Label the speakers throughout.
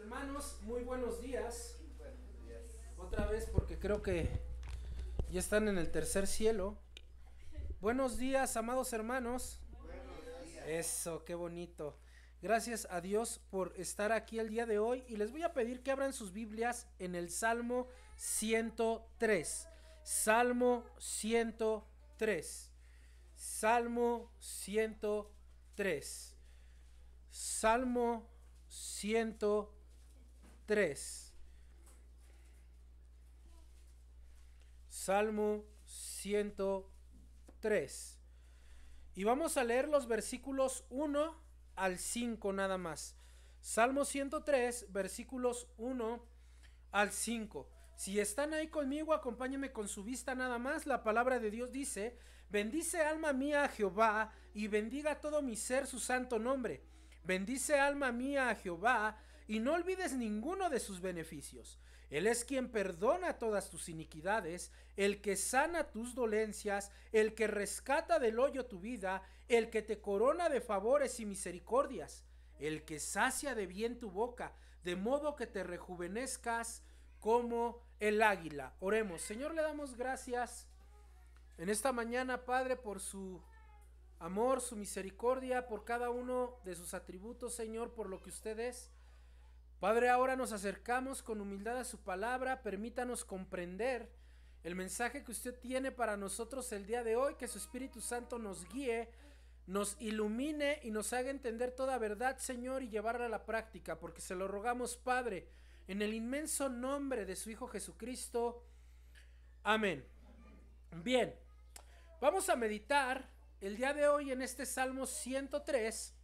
Speaker 1: Hermanos, muy buenos días.
Speaker 2: Buenos días.
Speaker 1: Otra vez porque creo que ya están en el tercer cielo. Buenos días, amados hermanos.
Speaker 2: Buenos días.
Speaker 1: Eso, qué bonito. Gracias a Dios por estar aquí el día de hoy y les voy a pedir que abran sus Biblias en el Salmo 103. Salmo 103. Salmo 103. Salmo 103. Salmo 103. Y vamos a leer los versículos 1 al 5 nada más. Salmo 103, versículos 1 al 5. Si están ahí conmigo, acompáñenme con su vista nada más. La palabra de Dios dice: bendice alma mía a Jehová, y bendiga todo mi ser su santo nombre. Bendice alma mía a Jehová, y no olvides ninguno de sus beneficios. Él es quien perdona todas tus iniquidades, el que sana tus dolencias, el que rescata del hoyo tu vida, el que te corona de favores y misericordias, el que sacia de bien tu boca, de modo que te rejuvenezcas como el águila. Oremos. Señor, le damos gracias en esta mañana, Padre, por su amor, su misericordia, por cada uno de sus atributos, Señor, por lo que usted es. Padre, ahora nos acercamos con humildad a su palabra. Permítanos comprender el mensaje que usted tiene para nosotros el día de hoy. Que su Espíritu Santo nos guíe, nos ilumine y nos haga entender toda verdad, Señor, y llevarla a la práctica, porque se lo rogamos, Padre, en el inmenso nombre de su Hijo Jesucristo. Amén. Bien, vamos a meditar el día de hoy en este Salmo 103,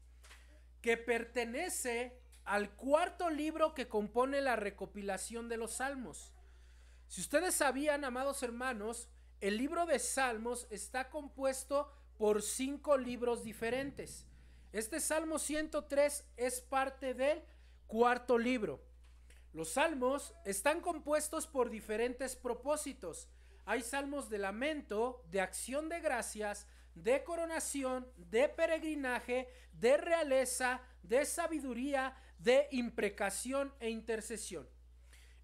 Speaker 1: que pertenece al cuarto libro que compone la recopilación de los Salmos. Si ustedes sabían, amados hermanos, el libro de Salmos está compuesto por 5 libros diferentes. Este Salmo 103 es parte del cuarto libro. Los salmos están compuestos por diferentes propósitos. Hay salmos de lamento, de acción de gracias, de coronación, de peregrinaje, de realeza, de sabiduría, de imprecación e intercesión.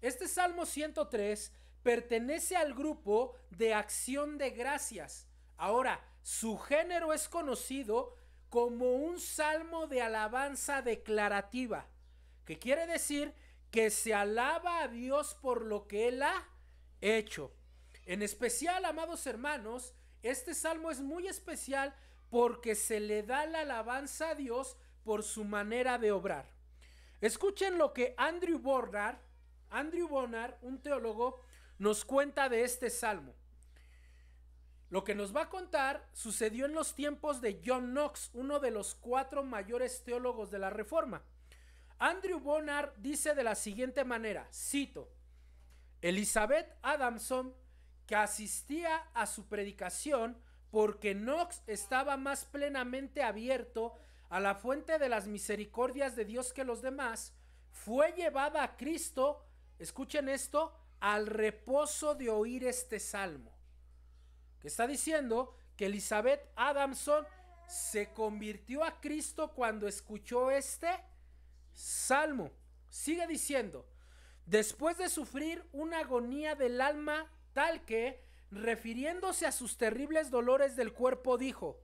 Speaker 1: Este Salmo 103 pertenece al grupo de acción de gracias. Ahora, su género es conocido como un salmo de alabanza declarativa, que quiere decir que se alaba a Dios por lo que Él ha hecho. En especial, amados hermanos, este salmo es muy especial porque se le da la alabanza a Dios por su manera de obrar. Escuchen lo que Andrew Bonar, un teólogo, nos cuenta de este salmo. Lo que nos va a contar sucedió en los tiempos de John Knox, uno de los 4 mayores teólogos de la Reforma. Andrew Bonar dice de la siguiente manera, cito: Elizabeth Adamson, que asistía a su predicación porque Knox estaba más plenamente abierto a la fuente de las misericordias de Dios que los demás, fue llevada a Cristo, escuchen esto, al reposo de oír este salmo. Que está diciendo que Elizabeth Adamson se convirtió a Cristo cuando escuchó este salmo. Sigue diciendo: después de sufrir una agonía del alma tal que, refiriéndose a sus terribles dolores del cuerpo, dijo: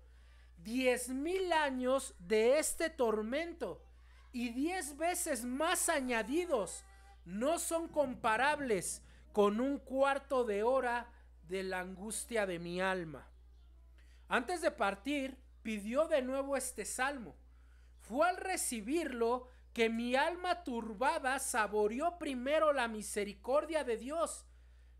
Speaker 1: 10,000 años de este tormento y 10 veces más añadidos no son comparables con un cuarto de hora de la angustia de mi alma. Antes de partir, pidió de nuevo este salmo. Fue al recibirlo que mi alma turbada saboreó primero la misericordia de Dios,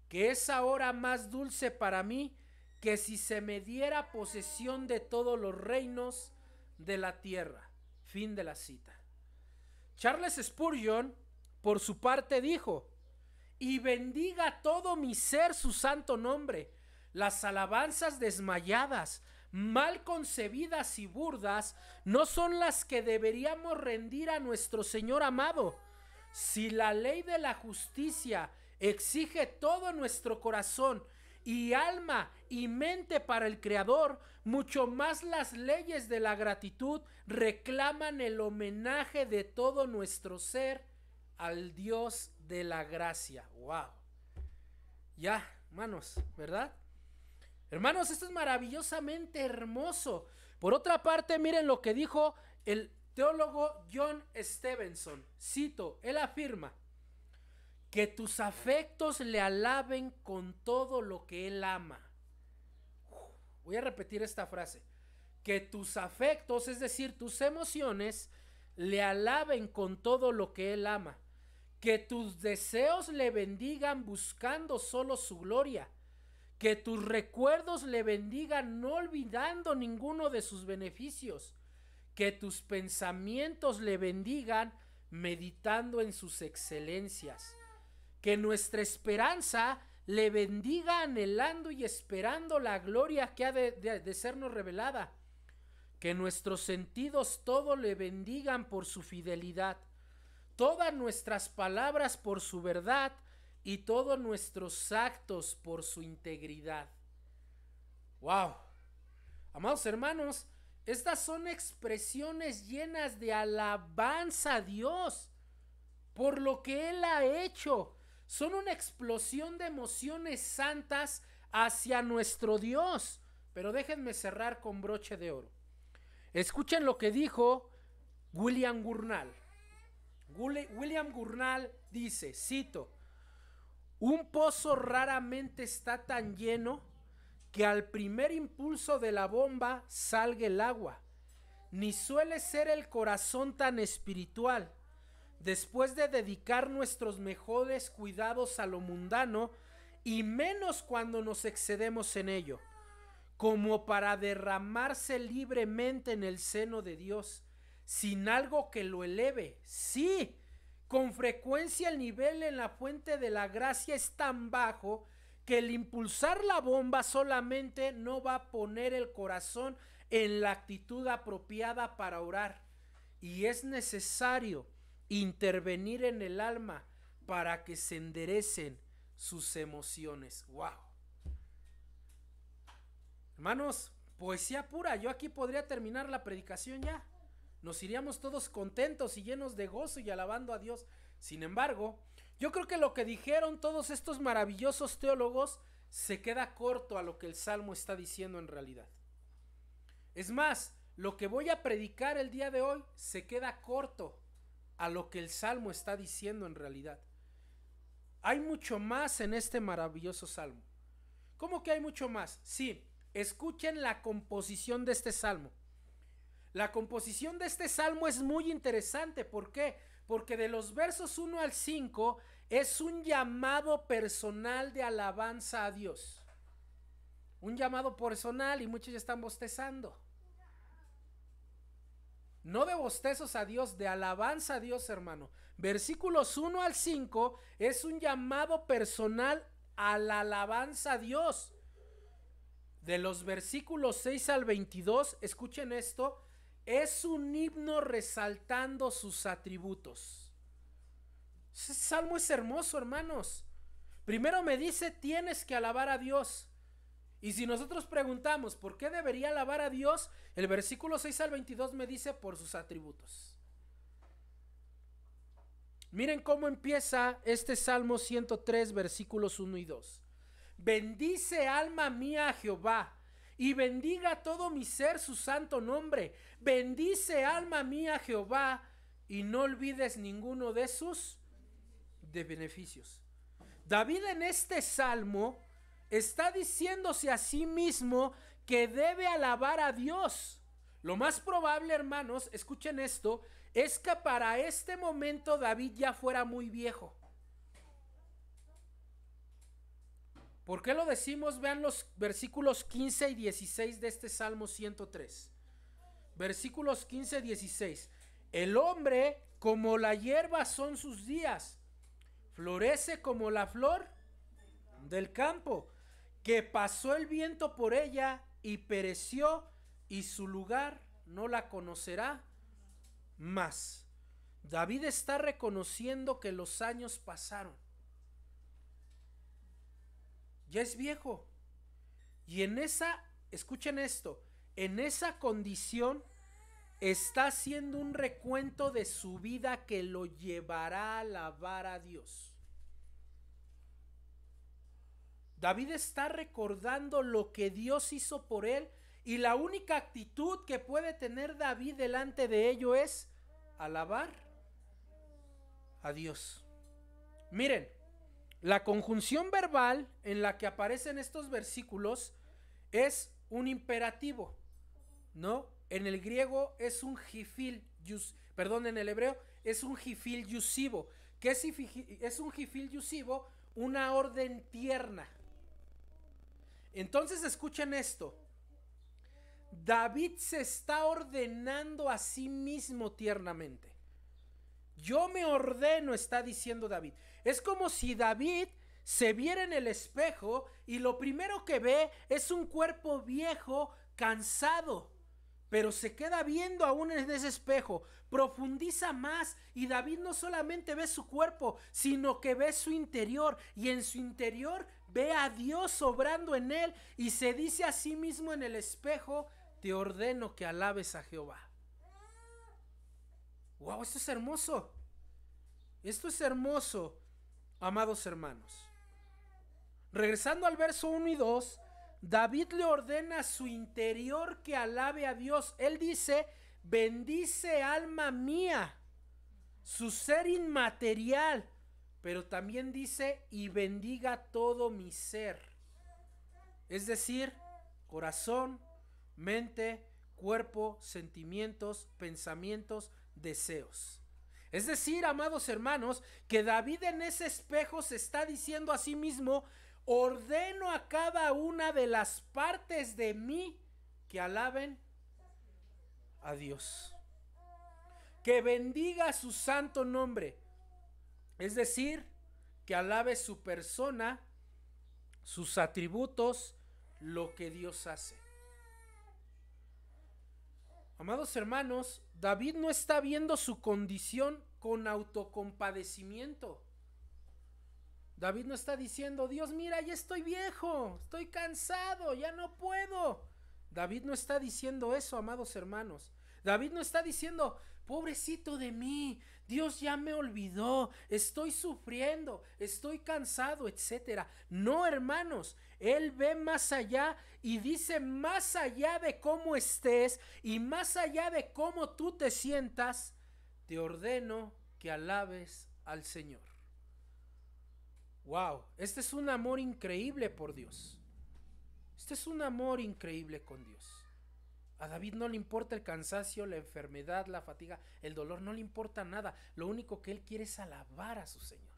Speaker 1: que es ahora más dulce para mí que si se me diera posesión de todos los reinos de la tierra. Fin de la cita. Charles Spurgeon, por su parte, dijo: y bendiga todo mi ser su santo nombre. Las alabanzas desmayadas, mal concebidas y burdas no son las que deberíamos rendir a nuestro Señor amado. Si la ley de la justicia exige todo nuestro corazón y alma y mente para el Creador, mucho más las leyes de la gratitud reclaman el homenaje de todo nuestro ser al Dios de la gracia. Wow. Ya, hermanos, ¿verdad? Hermanos, esto es maravillosamente hermoso. Por otra parte, miren lo que dijo el teólogo John Stevenson. Cito, él afirma: que tus afectos le alaben con todo lo que él ama. Voy a repetir esta frase. Que tus afectos, es decir, tus emociones, le alaben con todo lo que él ama. Que tus deseos le bendigan buscando solo su gloria. Que tus recuerdos le bendigan no olvidando ninguno de sus beneficios. Que tus pensamientos le bendigan meditando en sus excelencias. Que nuestra esperanza le bendiga anhelando y esperando la gloria que ha de sernos revelada. Que nuestros sentidos todo le bendigan por su fidelidad. Todas nuestras palabras por su verdad y todos nuestros actos por su integridad. ¡Wow! Amados hermanos, estas son expresiones llenas de alabanza a Dios por lo que Él ha hecho. Son una explosión de emociones santas hacia nuestro Dios. Pero déjenme cerrar con broche de oro. Escuchen lo que dijo William Gurnall. William Gurnall dice, cito: un pozo raramente está tan lleno que al primer impulso de la bomba salga el agua. Ni suele ser el corazón tan espiritual. Después de dedicar nuestros mejores cuidados a lo mundano, y menos cuando nos excedemos en ello, como para derramarse libremente en el seno de Dios, sin algo que lo eleve. Sí, con frecuencia el nivel en la fuente de la gracia es tan bajo que el impulsar la bomba solamente no va a poner el corazón en la actitud apropiada para orar, y es necesario intervenir en el alma para que se enderecen sus emociones. ¡Wow! Hermanos, poesía pura. Yo aquí podría terminar la predicación ya. Nos iríamos todos contentos y llenos de gozo y alabando a Dios. Sin embargo, yo creo que lo que dijeron todos estos maravillosos teólogos se queda corto a lo que el Salmo está diciendo en realidad. Es más, lo que voy a predicar el día de hoy se queda corto a lo que el Salmo está diciendo en realidad. Hay mucho más en este maravilloso Salmo. ¿Cómo que hay mucho más? Sí, escuchen la composición de este Salmo. La composición de este Salmo es muy interesante. ¿Por qué? Porque de los versos 1 al 5 es un llamado personal de alabanza a Dios. Un llamado personal, y muchos ya están bostezando. No de bostezos a Dios, de alabanza a Dios, hermano. Versículos 1 al 5 es un llamado personal a la alabanza a Dios. De los versículos 6 al 22, escuchen esto, es un himno resaltando sus atributos. Ese salmo es hermoso, hermanos. Primero me dice, tienes que alabar a Dios. Y si nosotros preguntamos, ¿por qué debería alabar a Dios? El versículo 6 al 22 me dice, por sus atributos. Miren cómo empieza este Salmo 103, versículos 1 y 2. Bendice alma mía a Jehová, y bendiga todo mi ser su santo nombre. Bendice alma mía a Jehová, y no olvides ninguno de sus beneficios. David en este Salmo está diciéndose a sí mismo que debe alabar a Dios. Lo más probable, hermanos, escuchen esto, es que para este momento David ya fuera muy viejo. ¿Por qué lo decimos? Vean los versículos 15 y 16 de este Salmo 103. Versículos 15 y 16. El hombre como la hierba son sus días, florece como la flor del campo, que pasó el viento por ella y pereció, y su lugar no la conocerá más. David está reconociendo que los años pasaron. Ya es viejo. Y en esa, escuchen esto, en esa condición está haciendo un recuento de su vida que lo llevará a alabar a Dios. David está recordando lo que Dios hizo por él, y la única actitud que puede tener David delante de ello es alabar a Dios. Miren, la conjunción verbal en la que aparecen estos versículos es un imperativo, ¿no? En el griego es un jifil, en el hebreo es un jifil yusivo. ¿Qué es un jifil yusivo? Una orden tierna. Entonces escuchen esto. David se está ordenando a sí mismo tiernamente. Yo me ordeno, está diciendo David. Es como si David se viera en el espejo y lo primero que ve es un cuerpo viejo, cansado, pero se queda viendo aún en ese espejo, profundiza más, y David no solamente ve su cuerpo, sino que ve su interior, y en su interior ve a Dios obrando en él, y se dice a sí mismo en el espejo: te ordeno que alabes a Jehová. Wow, esto es hermoso. Esto es hermoso, amados hermanos. Regresando al verso 1 y 2, David le ordena a su interior que alabe a Dios. Él dice: bendice alma mía, su ser inmaterial, pero también dice: y bendiga todo mi ser. Es decir, corazón, mente, cuerpo, sentimientos, pensamientos, deseos. Es decir, amados hermanos, que David en ese espejo se está diciendo a sí mismo: ordeno a cada una de las partes de mí que alaben a Dios, que bendiga su santo nombre. Es decir, que alabe su persona, sus atributos, lo que Dios hace. Amados hermanos, David no está viendo su condición con autocompadecimiento. David no está diciendo: Dios, mira, ya estoy viejo, estoy cansado, ya no puedo. David no está diciendo eso, amados hermanos. David no está diciendo: pobrecito de mí, Dios ya me olvidó, estoy sufriendo, estoy cansado, etcétera. No, hermanos, él ve más allá y dice: más allá de cómo estés y más allá de cómo tú te sientas, te ordeno que alabes al Señor. Wow, este es un amor increíble por Dios. Este es un amor increíble con Dios. A David no le importa el cansancio, la enfermedad, la fatiga, el dolor, no le importa nada. Lo único que él quiere es alabar a su Señor.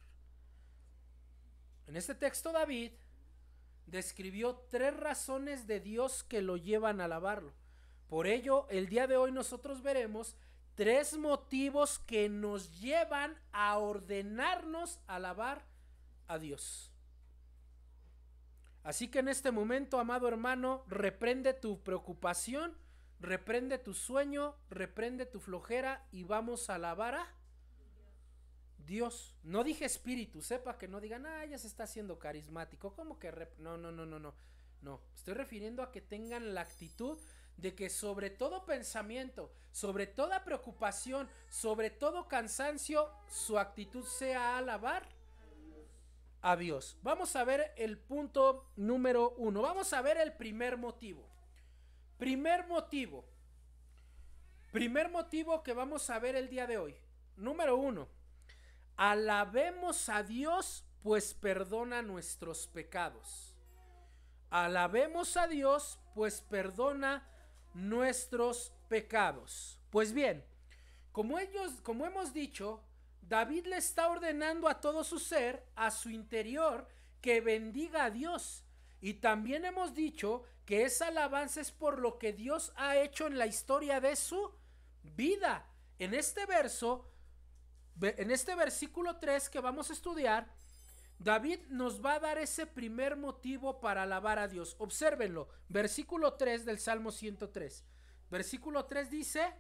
Speaker 1: En este texto David describió 3 razones de Dios que lo llevan a alabarlo. Por ello, el día de hoy nosotros veremos 3 motivos que nos llevan a ordenarnos a alabar a Dios. Así que en este momento, amado hermano, reprende tu preocupación, reprende tu sueño, reprende tu flojera y vamos a alabar a Dios. No dije espíritu, sepa que no digan: ya se está haciendo carismático. ¿Cómo que no? No, estoy refiriendo a que tengan la actitud de que sobre todo pensamiento, sobre toda preocupación, sobre todo cansancio, su actitud sea alabar a Dios. Vamos a ver el punto número 1. Vamos a ver el primer motivo. Primer motivo que vamos a ver el día de hoy. Número 1. Alabemos a Dios, pues perdona nuestros pecados. Alabemos a Dios, pues perdona nuestros pecados. Pues bien, como hemos dicho, David le está ordenando a todo su ser, a su interior, que bendiga a Dios. Y también hemos dicho que esa alabanza es por lo que Dios ha hecho en la historia de su vida. En este versículo 3 que vamos a estudiar, David nos va a dar ese primer motivo para alabar a Dios. Obsérvenlo, versículo 3 del Salmo 103. Versículo 3 dice: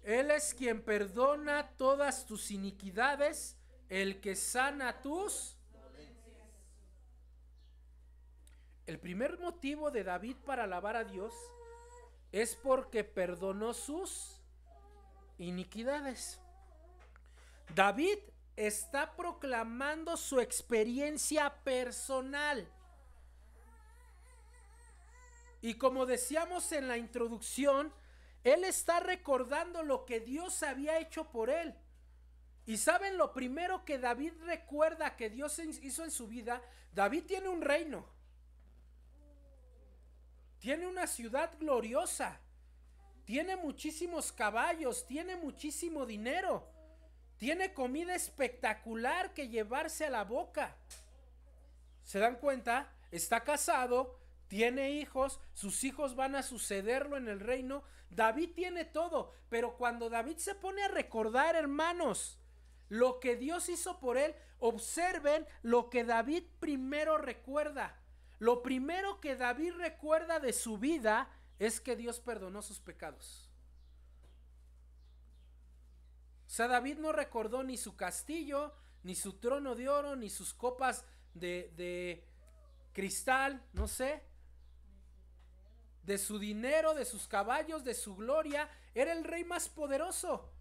Speaker 1: Él es quien perdona todas tus iniquidades, el que sana tus dolencias. El primer motivo de David para alabar a Dios es porque perdonó sus iniquidades. David está proclamando su experiencia personal. Y como decíamos en la introducción, él está recordando lo que Dios había hecho por él. Y saben, lo primero que David recuerda que Dios hizo en su vida, David tiene un reino. Tiene una ciudad gloriosa. Tiene muchísimos caballos, tiene muchísimo dinero. Tiene comida espectacular que llevarse a la boca. ¿Se dan cuenta? Está casado, tiene hijos, sus hijos van a sucederlo en el reino. David tiene todo, pero cuando David se pone a recordar, hermanos, lo que Dios hizo por él, observen lo que David primero recuerda. Lo primero que David recuerda de su vida es que Dios perdonó sus pecados. O sea, David no recordó ni su castillo, ni su trono de oro, ni sus copas de cristal, no sé, de su dinero, de sus caballos, de su gloria. Era el rey más poderoso.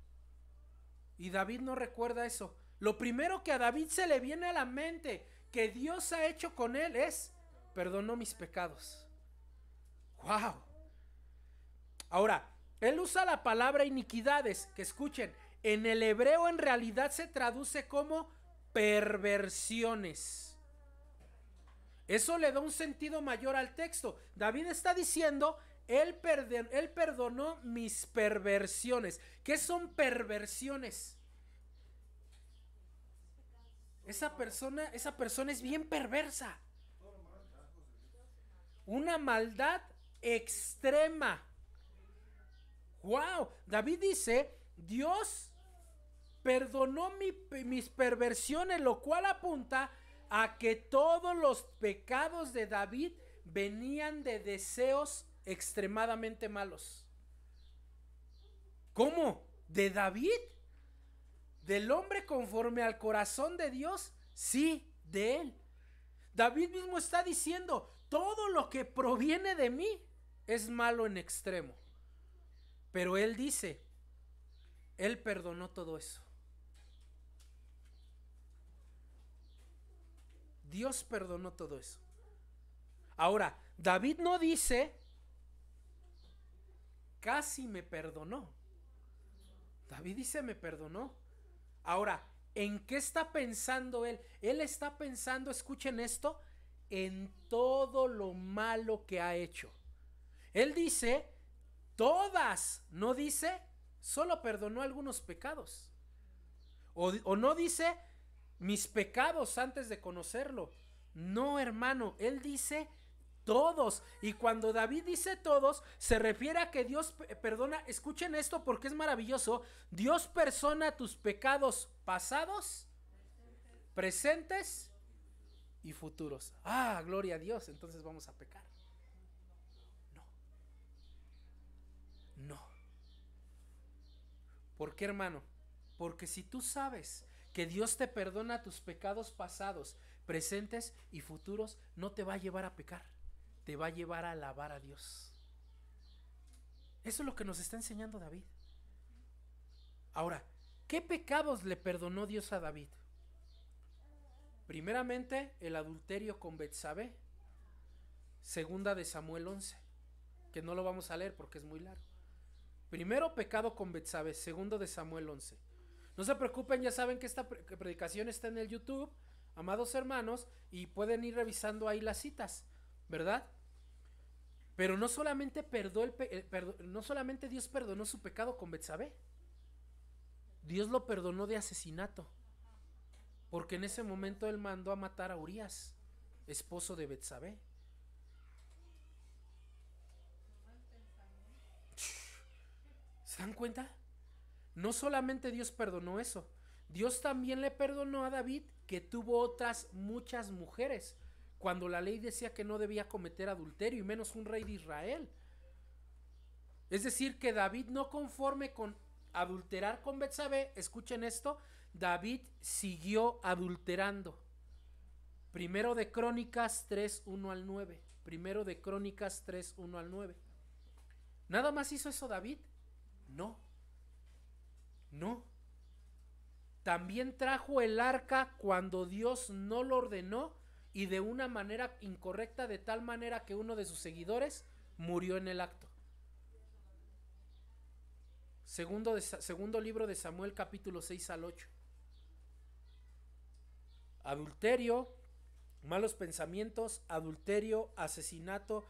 Speaker 1: Y David no recuerda eso. Lo primero que a David se le viene a la mente que Dios ha hecho con él es: perdonó mis pecados. ¡Wow! Ahora, él usa la palabra iniquidades, que escuchen, en el hebreo en realidad se traduce como perversiones. Eso le da un sentido mayor al texto. David está diciendo: él perdonó mis perversiones. ¿Qué son perversiones? Esa persona es bien perversa. Una maldad extrema. ¡Wow! David dice: Dios perdonó mis perversiones, lo cual apunta a que todos los pecados de David venían de deseos extremadamente malos. ¿Cómo? ¿De David? ¿Del hombre conforme al corazón de Dios? Sí, de él. David mismo está diciendo: todo lo que proviene de mí es malo en extremo. Pero él dice: él perdonó todo eso. Dios perdonó todo eso. Ahora, David no dice: casi me perdonó. David dice: me perdonó. Ahora, ¿en qué está pensando él? Él está pensando, escuchen esto, en todo lo malo que ha hecho. Él dice: todas, no dice solo perdonó algunos pecados. O no dice mis pecados antes de conocerlo. No, hermano, él dice todos. Y cuando David dice todos, se refiere a que Dios perdona. Escuchen esto porque es maravilloso. Dios perdona tus pecados pasados, presentes y futuros. Ah, gloria a Dios. Entonces vamos a pecar. No. ¿Por qué, hermano? Porque si tú sabes que Dios te perdona tus pecados pasados, presentes y futuros, no te va a llevar a pecar, te va a llevar a alabar a Dios. Eso es lo que nos está enseñando David. Ahora, ¿qué pecados le perdonó Dios a David? Primeramente, el adulterio con Betsabé. Segunda de Samuel 11, que no lo vamos a leer porque es muy largo. Primero, pecado con Betsabé. Segundo de Samuel 11. No se preocupen, ya saben que esta predicación está en el YouTube, amados hermanos, y pueden ir revisando ahí las citas, ¿verdad? Pero no solamente no solamente Dios perdonó su pecado con Betsabé, Dios lo perdonó de asesinato, porque en ese momento él mandó a matar a Urías, esposo de Betsabé. ¿Se dan cuenta? No solamente Dios perdonó eso, Dios también le perdonó a David que tuvo otras muchas mujeres, cuando la ley decía que no debía cometer adulterio, y menos un rey de Israel. Es decir, que David, no conforme con adulterar con Betsabé, escuchen esto, David siguió adulterando. Primero de Crónicas 3:1 al 9. Primero de Crónicas 3:1 al 9. ¿Nada más hizo eso David? No, no. También trajo el arca cuando Dios no lo ordenó y de una manera incorrecta, de tal manera que uno de sus seguidores murió en el acto. Segundo libro de Samuel, capítulo 6 al 8. Adulterio, malos pensamientos, adulterio, asesinato,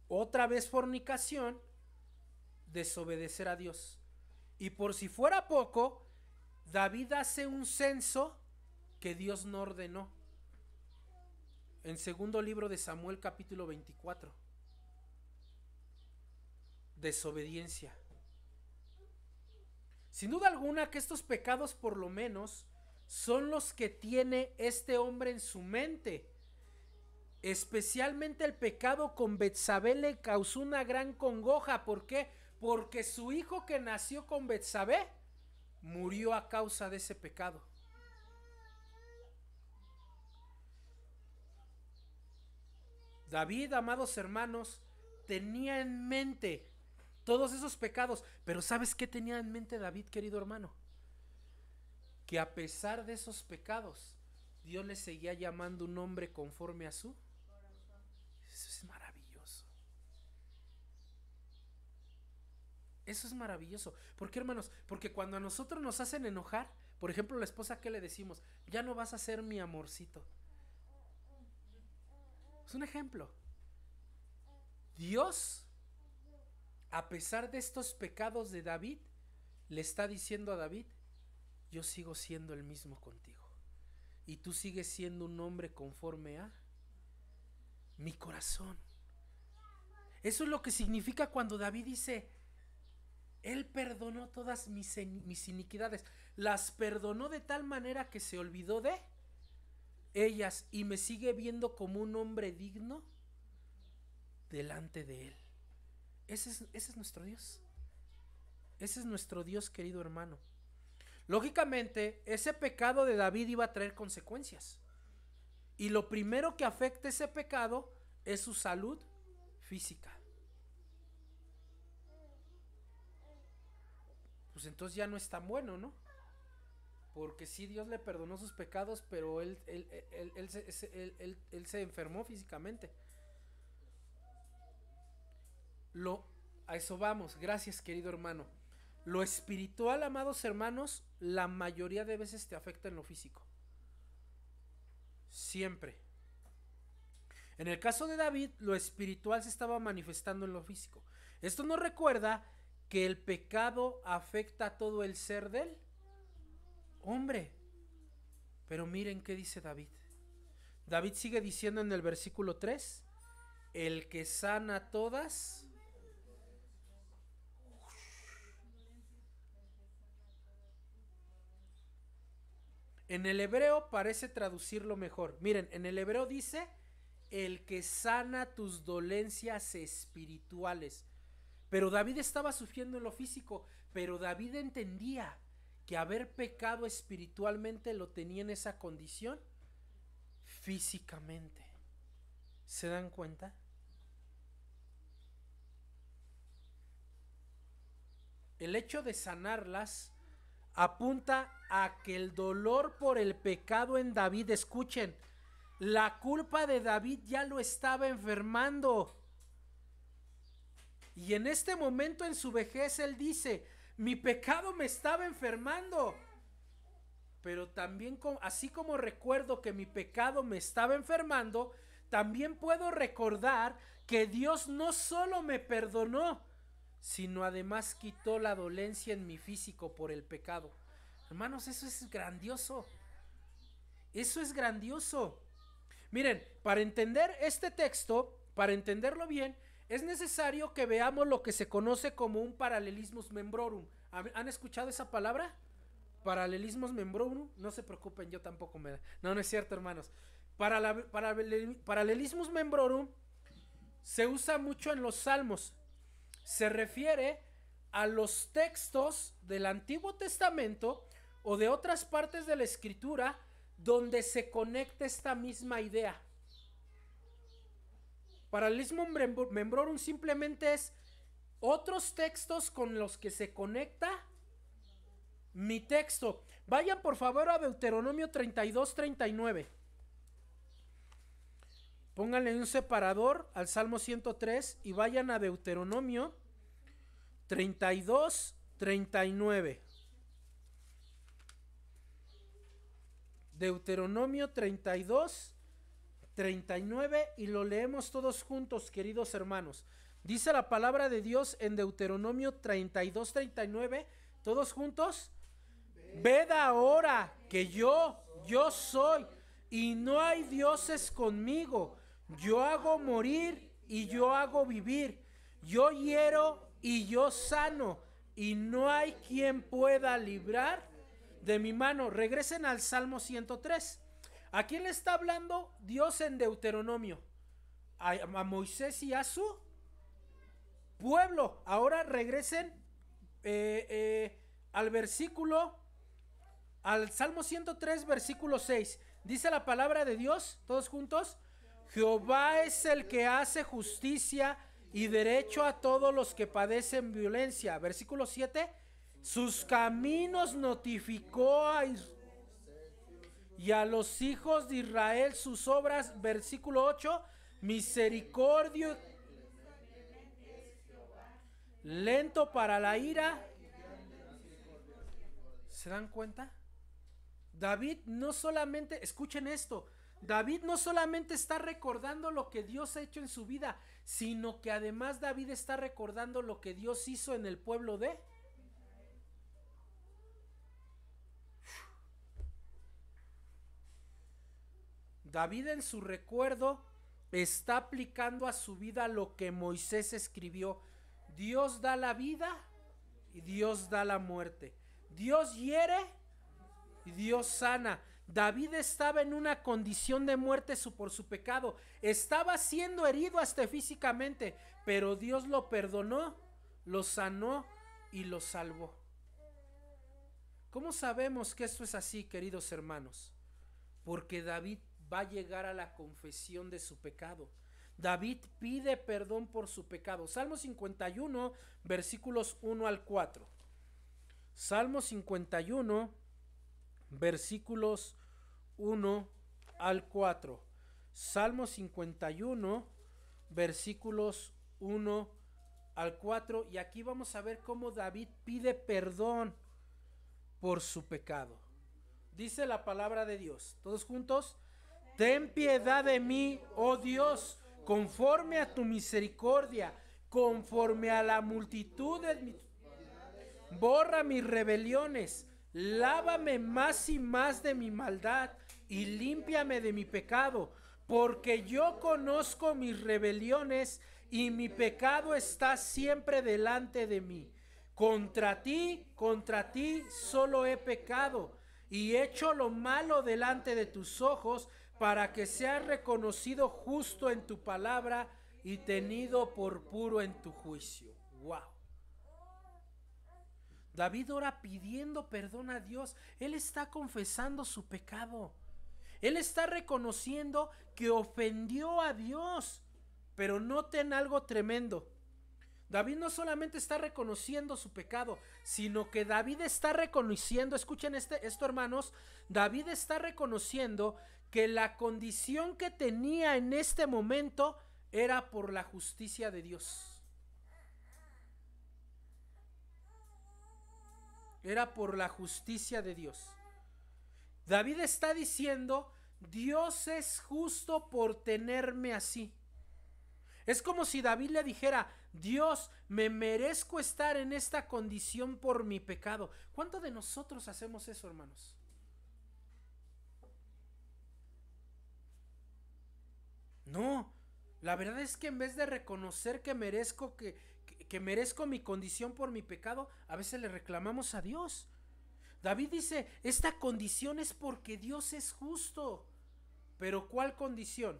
Speaker 1: otra vez fornicación, desobedecer a Dios. Y por si fuera poco, David hace un censo que Dios no ordenó. En segundo libro de Samuel, capítulo 24. Desobediencia. Sin duda alguna que estos pecados, por lo menos, son los que tiene este hombre en su mente. Especialmente el pecado con Betsabé le causó una gran congoja. ¿Por qué? Porque su hijo que nació con Betsabé murió a causa de ese pecado. David, amados hermanos, tenía en mente todos esos pecados. Pero ¿sabes qué tenía en mente David, querido hermano? Que a pesar de esos pecados, Dios le seguía llamando un hombre conforme a su. Eso es maravilloso. Eso es maravilloso. ¿Por qué, hermanos? Porque cuando a nosotros nos hacen enojar, por ejemplo, la esposa, ¿qué le decimos? Ya no vas a ser mi amorcito. Es un ejemplo. Dios, a pesar de estos pecados de David, le está diciendo a David: yo sigo siendo el mismo contigo. Y tú sigues siendo un hombre conforme a mi corazón. Eso es lo que significa cuando David dice: Él perdonó todas mis iniquidades. Las perdonó de tal manera que se olvidó de ellas y me sigue viendo como un hombre digno delante de Él. Ese es nuestro Dios. Ese es nuestro Dios, querido hermano. Lógicamente, ese pecado de David iba a traer consecuencias. Y lo primero que afecta ese pecado es su salud física. Pues entonces ya no es tan bueno, ¿no? Porque sí, Dios le perdonó sus pecados, pero él se enfermó físicamente. A eso vamos. Gracias, querido hermano. Lo espiritual, amados hermanos, la mayoría de veces te afecta en lo físico. Siempre. En el caso de David, lo espiritual se estaba manifestando en lo físico. Esto nos recuerda que el pecado afecta a todo el ser del hombre. Pero miren qué dice David. David sigue diciendo en el versículo 3: el que sana todas. En el hebreo parece traducirlo mejor. Miren, en el hebreo dice: el que sana tus dolencias espirituales. Pero David estaba sufriendo en lo físico. Pero David entendía que haber pecado espiritualmente lo tenía en esa condición físicamente. ¿Se dan cuenta? El hecho de sanarlas apunta a que el dolor por el pecado en David, escuchen, la culpa de David ya lo estaba enfermando. Y en este momento en su vejez él dice: mi pecado me estaba enfermando. Pero también, así como recuerdo que mi pecado me estaba enfermando, también puedo recordar que Dios no solo me perdonó, sino además quitó la dolencia en mi físico por el pecado. Hermanos, eso es grandioso. Eso es grandioso. Miren, para entender este texto, para entenderlo bien, es necesario que veamos lo que se conoce como un paralelismus membrorum. ¿Han escuchado esa palabra? Paralelismus membrorum. No se preocupen, yo tampoco me... No es cierto, hermanos. Paralelismus membrorum se usa mucho en los salmos. Se refiere a los textos del Antiguo Testamento o de otras partes de la Escritura donde se conecta esta misma idea. Paralelismo membrorum simplemente es otros textos con los que se conecta mi texto. Vayan por favor a Deuteronomio 32-39. Pónganle un separador al Salmo 103 y vayan a Deuteronomio 32-39. Deuteronomio 32-39 y lo leemos todos juntos, queridos hermanos. Dice la palabra de Dios en Deuteronomio 32-39, todos juntos. Ved ahora que yo soy y no hay dioses conmigo. Yo hago morir y yo hago vivir. Yo hiero y yo sano y no hay quien pueda librar de mi mano. Regresen al Salmo 103. ¿A quién le está hablando Dios en Deuteronomio? A Moisés y a su pueblo. Ahora regresen al versículo, al Salmo 103, versículo 6. Dice la palabra de Dios, todos juntos. Jehová es el que hace justicia y derecho a todos los que padecen violencia. Versículo 7. Sus caminos notificó y a los hijos de Israel sus obras. Versículo 8. Misericordio, lento para la ira. ¿Se dan cuenta? David no solamente, escuchen esto, David no solamente está recordando lo que Dios ha hecho en su vida, sino que además David está recordando lo que Dios hizo en el pueblo de David. En su recuerdo está aplicando a su vida lo que Moisés escribió. Dios da la vida y Dios da la muerte. Dios hiere y Dios sana. David estaba en una condición de muerte por su pecado. Estaba siendo herido hasta físicamente, pero Dios lo perdonó, lo sanó y lo salvó. ¿Cómo sabemos que esto es así, queridos hermanos? Porque David va a llegar a la confesión de su pecado. David pide perdón por su pecado. Salmo 51, versículos 1 al 4. Salmo 51, versículos 1 al 4. Salmo 51, versículos 1 al 4. Y aquí vamos a ver cómo David pide perdón por su pecado. Dice la palabra de Dios. Todos juntos. Ten piedad de mí, oh Dios, conforme a tu misericordia, conforme a la multitud de mi... Borra mis rebeliones, lávame más y más de mi maldad y límpiame de mi pecado, porque yo conozco mis rebeliones y mi pecado está siempre delante de mí. Contra ti solo he pecado y hecho lo malo delante de tus ojos, para que seas reconocido justo en tu palabra y tenido por puro en tu juicio. Wow. David ora pidiendo perdón a Dios. Él está confesando su pecado. Él está reconociendo que ofendió a Dios. Pero noten algo tremendo. David no solamente está reconociendo su pecado, sino que David está reconociendo, escuchen esto hermanos, David está reconociendo que la condición que tenía en este momento era por la justicia de Dios. Era por la justicia de Dios. David está diciendo, Dios es justo por tenerme así. Es como si David le dijera, Dios, me merezco estar en esta condición por mi pecado. ¿Cuántos de nosotros hacemos eso, hermanos? No, la verdad es que en vez de reconocer que merezco mi condición por mi pecado, a veces le reclamamos a Dios. David dice, esta condición es porque Dios es justo. Pero ¿cuál condición?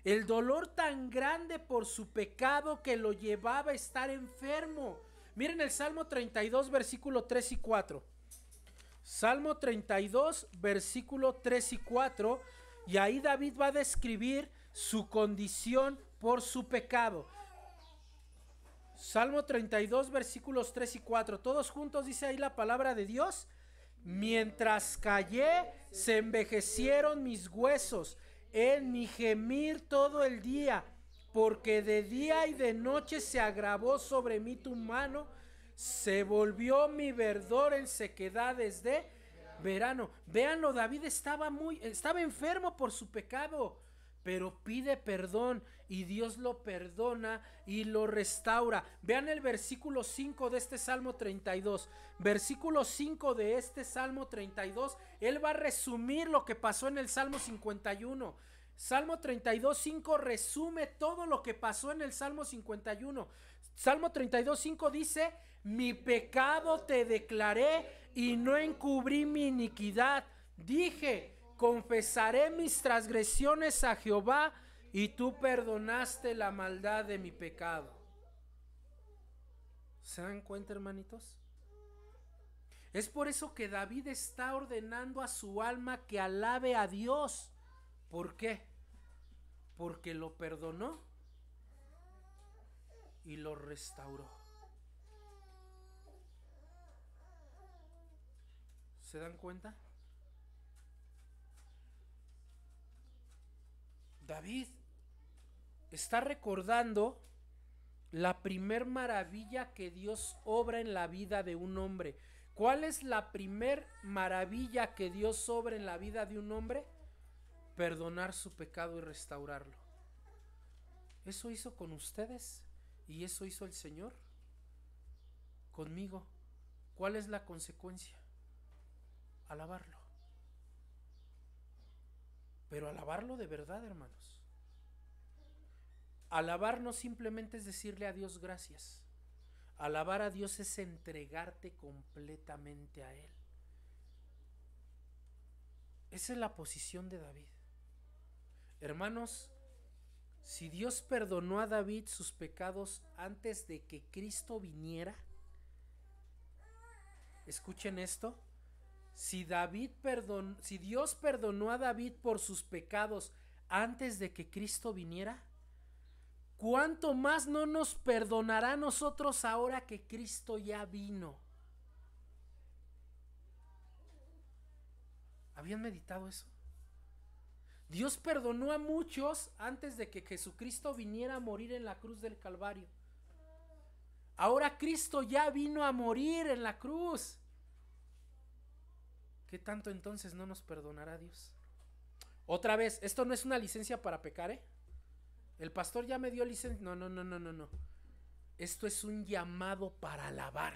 Speaker 1: El dolor tan grande por su pecado que lo llevaba a estar enfermo. Miren el Salmo 32, versículo 3 y 4. Salmo 32, versículo 3 y 4. Y ahí David va a describir su condición por su pecado. Salmo 32, versículos 3 y 4. Todos juntos dice ahí la palabra de Dios. Mientras callé, se envejecieron mis huesos en mi gemir todo el día, porque de día y de noche se agravó sobre mí tu mano, se volvió mi verdor en sequedades de verano. Véanlo, David estaba enfermo por su pecado, pero pide perdón y Dios lo perdona y lo restaura. Vean el versículo 5 de este Salmo 32. Versículo 5 de este Salmo 32. Él va a resumir lo que pasó en el Salmo 51. Salmo 32, 5 resume todo lo que pasó en el Salmo 51. Salmo 32, 5 dice: mi pecado te declaré y no encubrí mi iniquidad. Dije: confesaré mis transgresiones a Jehová, y tú perdonaste la maldad de mi pecado. ¿Se dan cuenta, hermanitos? Es por eso que David está ordenando a su alma que alabe a Dios. ¿Por qué? Porque lo perdonó y lo restauró. ¿Se dan cuenta? David está recordando la primer maravilla que Dios obra en la vida de un hombre. ¿Cuál es la primer maravilla que Dios obra en la vida de un hombre? Perdonar su pecado y restaurarlo. Eso hizo con ustedes y eso hizo el Señor conmigo. ¿Cuál es la consecuencia? Alabarlo. Pero alabarlo de verdad, hermanos. Alabar no simplemente es decirle a Dios gracias. Alabar a Dios es entregarte completamente a Él. Esa es la posición de David. Hermanos, si Dios perdonó a David sus pecados antes de que Cristo viniera, escuchen esto. Si Dios perdonó a David por sus pecados antes de que Cristo viniera, ¿cuánto más no nos perdonará a nosotros ahora que Cristo ya vino? ¿Habían meditado eso? Dios perdonó a muchos antes de que Jesucristo viniera a morir en la cruz del Calvario. Ahora Cristo ya vino a morir en la cruz. ¿Qué tanto entonces no nos perdonará Dios? Otra vez, esto no es una licencia para pecar, ¿eh? El pastor ya me dio licencia. No. Esto es un llamado para alabar.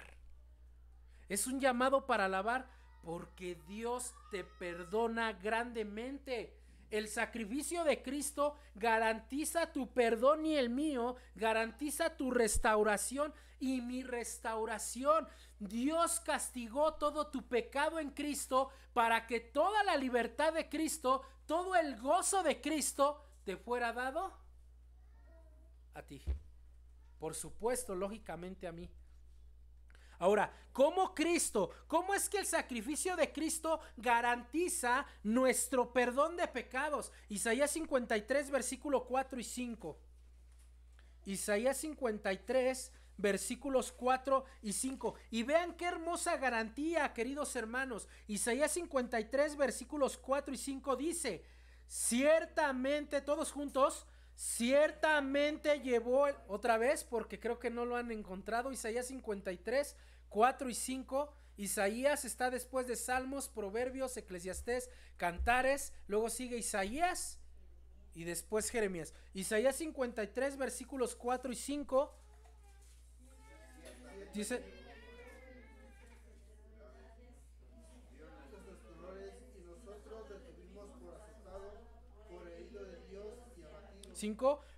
Speaker 1: Es un llamado para alabar porque Dios te perdona grandemente. El sacrificio de Cristo garantiza tu perdón y el mío, garantiza tu restauración y mi restauración. Dios castigó todo tu pecado en Cristo para que toda la libertad de Cristo, todo el gozo de Cristo te fuera dado a ti. Por supuesto, lógicamente a mí. Ahora, ¿cómo es que el sacrificio de Cristo garantiza nuestro perdón de pecados? Isaías 53, versículo 4 y 5. Isaías 53, versículos 4 y 5. Y vean qué hermosa garantía, queridos hermanos. Isaías 53, versículos 4 y 5 dice: ciertamente, todos juntos, ciertamente llevó, otra vez porque creo que no lo han encontrado, Isaías 53, 4 y 5. Isaías está después de Salmos, Proverbios, Eclesiastés, Cantares, luego sigue Isaías y después Jeremías. Isaías 53, versículos 4 y 5 dice: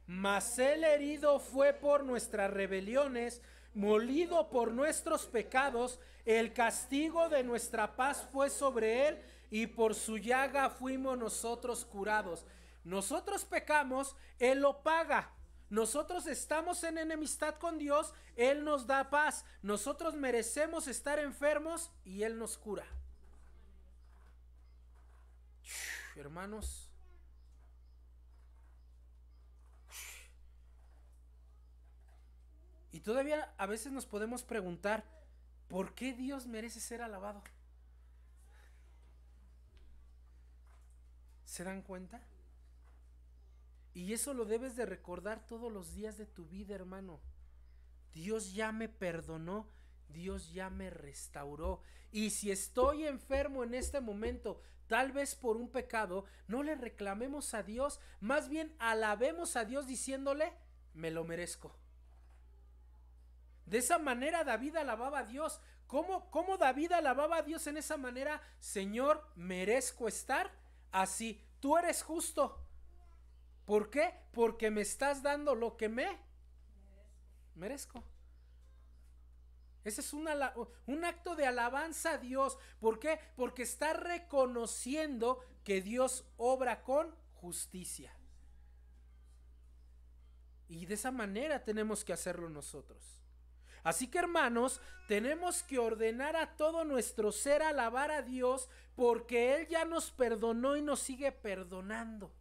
Speaker 1: mas él herido fue por nuestras rebeliones, molido por nuestros pecados, el castigo de nuestra paz fue sobre él, y por su llaga fuimos nosotros curados. Nosotros pecamos, él lo paga. Nosotros estamos en enemistad con Dios, él nos da paz. Nosotros merecemos estar enfermos y él nos cura. Hermanos, Y todavía a veces nos podemos preguntar, ¿por qué Dios merece ser alabado? ¿Se dan cuenta? Y eso lo debes de recordar todos los días de tu vida, hermano. Dios ya me perdonó, Dios ya me restauró. Y si estoy enfermo en este momento, tal vez por un pecado, no le reclamemos a Dios, más bien alabemos a Dios diciéndole, me lo merezco. De esa manera David alababa a Dios. ¿Cómo David alababa a Dios en esa manera? Señor, merezco estar así. Tú eres justo. ¿Por qué? Porque me estás dando lo que me merezco. Ese es un acto de alabanza a Dios. ¿Por qué? Porque está reconociendo que Dios obra con justicia. Y de esa manera tenemos que hacerlo nosotros. Así que, hermanos, tenemos que ordenar a todo nuestro ser alabar a Dios, porque Él ya nos perdonó y nos sigue perdonando.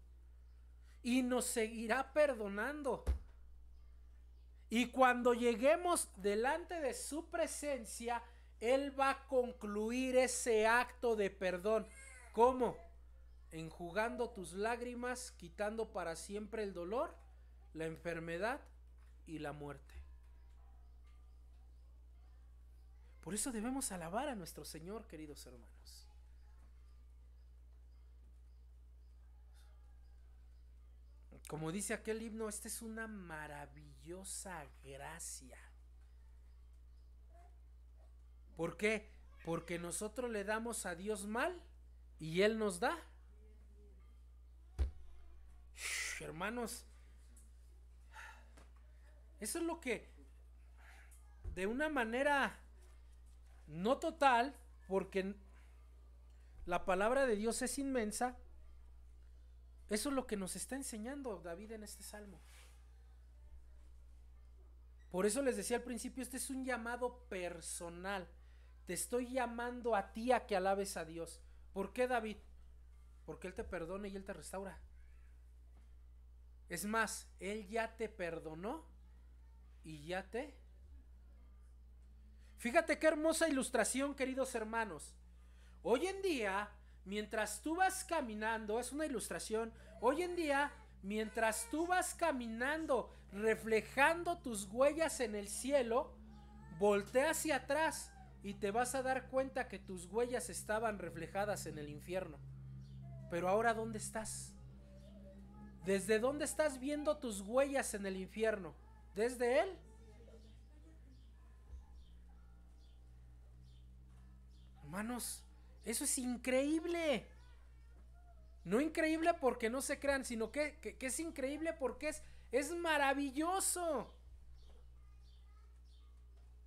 Speaker 1: Y nos seguirá perdonando. Y cuando lleguemos delante de su presencia, Él va a concluir ese acto de perdón. ¿Cómo? Enjugando tus lágrimas, quitando para siempre el dolor, la enfermedad y la muerte. Por eso debemos alabar a nuestro Señor, queridos hermanos. Como dice aquel himno, esta es una maravillosa gracia. ¿Por qué? Porque nosotros le damos a Dios mal y Él nos da. Hermanos, eso es lo que, de una manera no total, porque la palabra de Dios es inmensa, eso es lo que nos está enseñando David en este salmo. Por eso les decía al principio, este es un llamado personal. Te estoy llamando a ti a que alabes a Dios. ¿Por qué, David? Porque Él te perdona y Él te restaura. Es más, Él ya te perdonó y ya te... Fíjate qué hermosa ilustración, queridos hermanos. Hoy en día, mientras tú vas caminando, es una ilustración, hoy en día, mientras tú vas caminando, reflejando tus huellas en el cielo, voltea hacia atrás y te vas a dar cuenta que tus huellas estaban reflejadas en el infierno. Pero ahora, ¿dónde estás? ¿Desde dónde estás viendo tus huellas en el infierno? ¿Desde Él? Hermanos, eso es increíble. No increíble porque no se crean, sino que es increíble porque es maravilloso.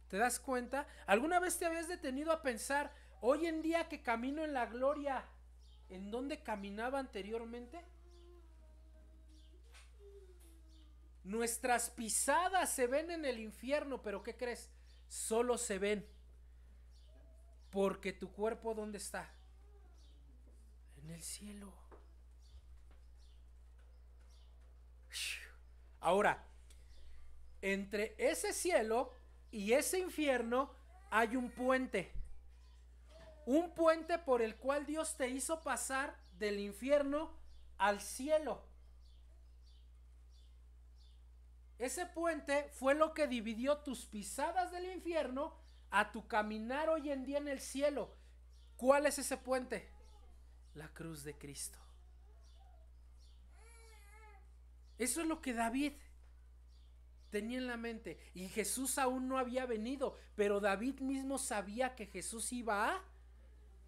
Speaker 1: ¿Te das cuenta? ¿Alguna vez te habías detenido a pensar, hoy en día que camino en la gloria, ¿en dónde caminaba anteriormente? Nuestras pisadas se ven en el infierno, pero ¿qué crees? Solo se ven porque tu cuerpo, ¿dónde está? En el cielo. Ahora, entre ese cielo y ese infierno hay un puente. Un puente por el cual Dios te hizo pasar del infierno al cielo. Ese puente fue lo que dividió tus pisadas del infierno a tu caminar hoy en día en el cielo. ¿Cuál es ese puente? La cruz de Cristo. Eso es lo que David tenía en la mente. Y Jesús aún no había venido, pero David mismo sabía que Jesús iba a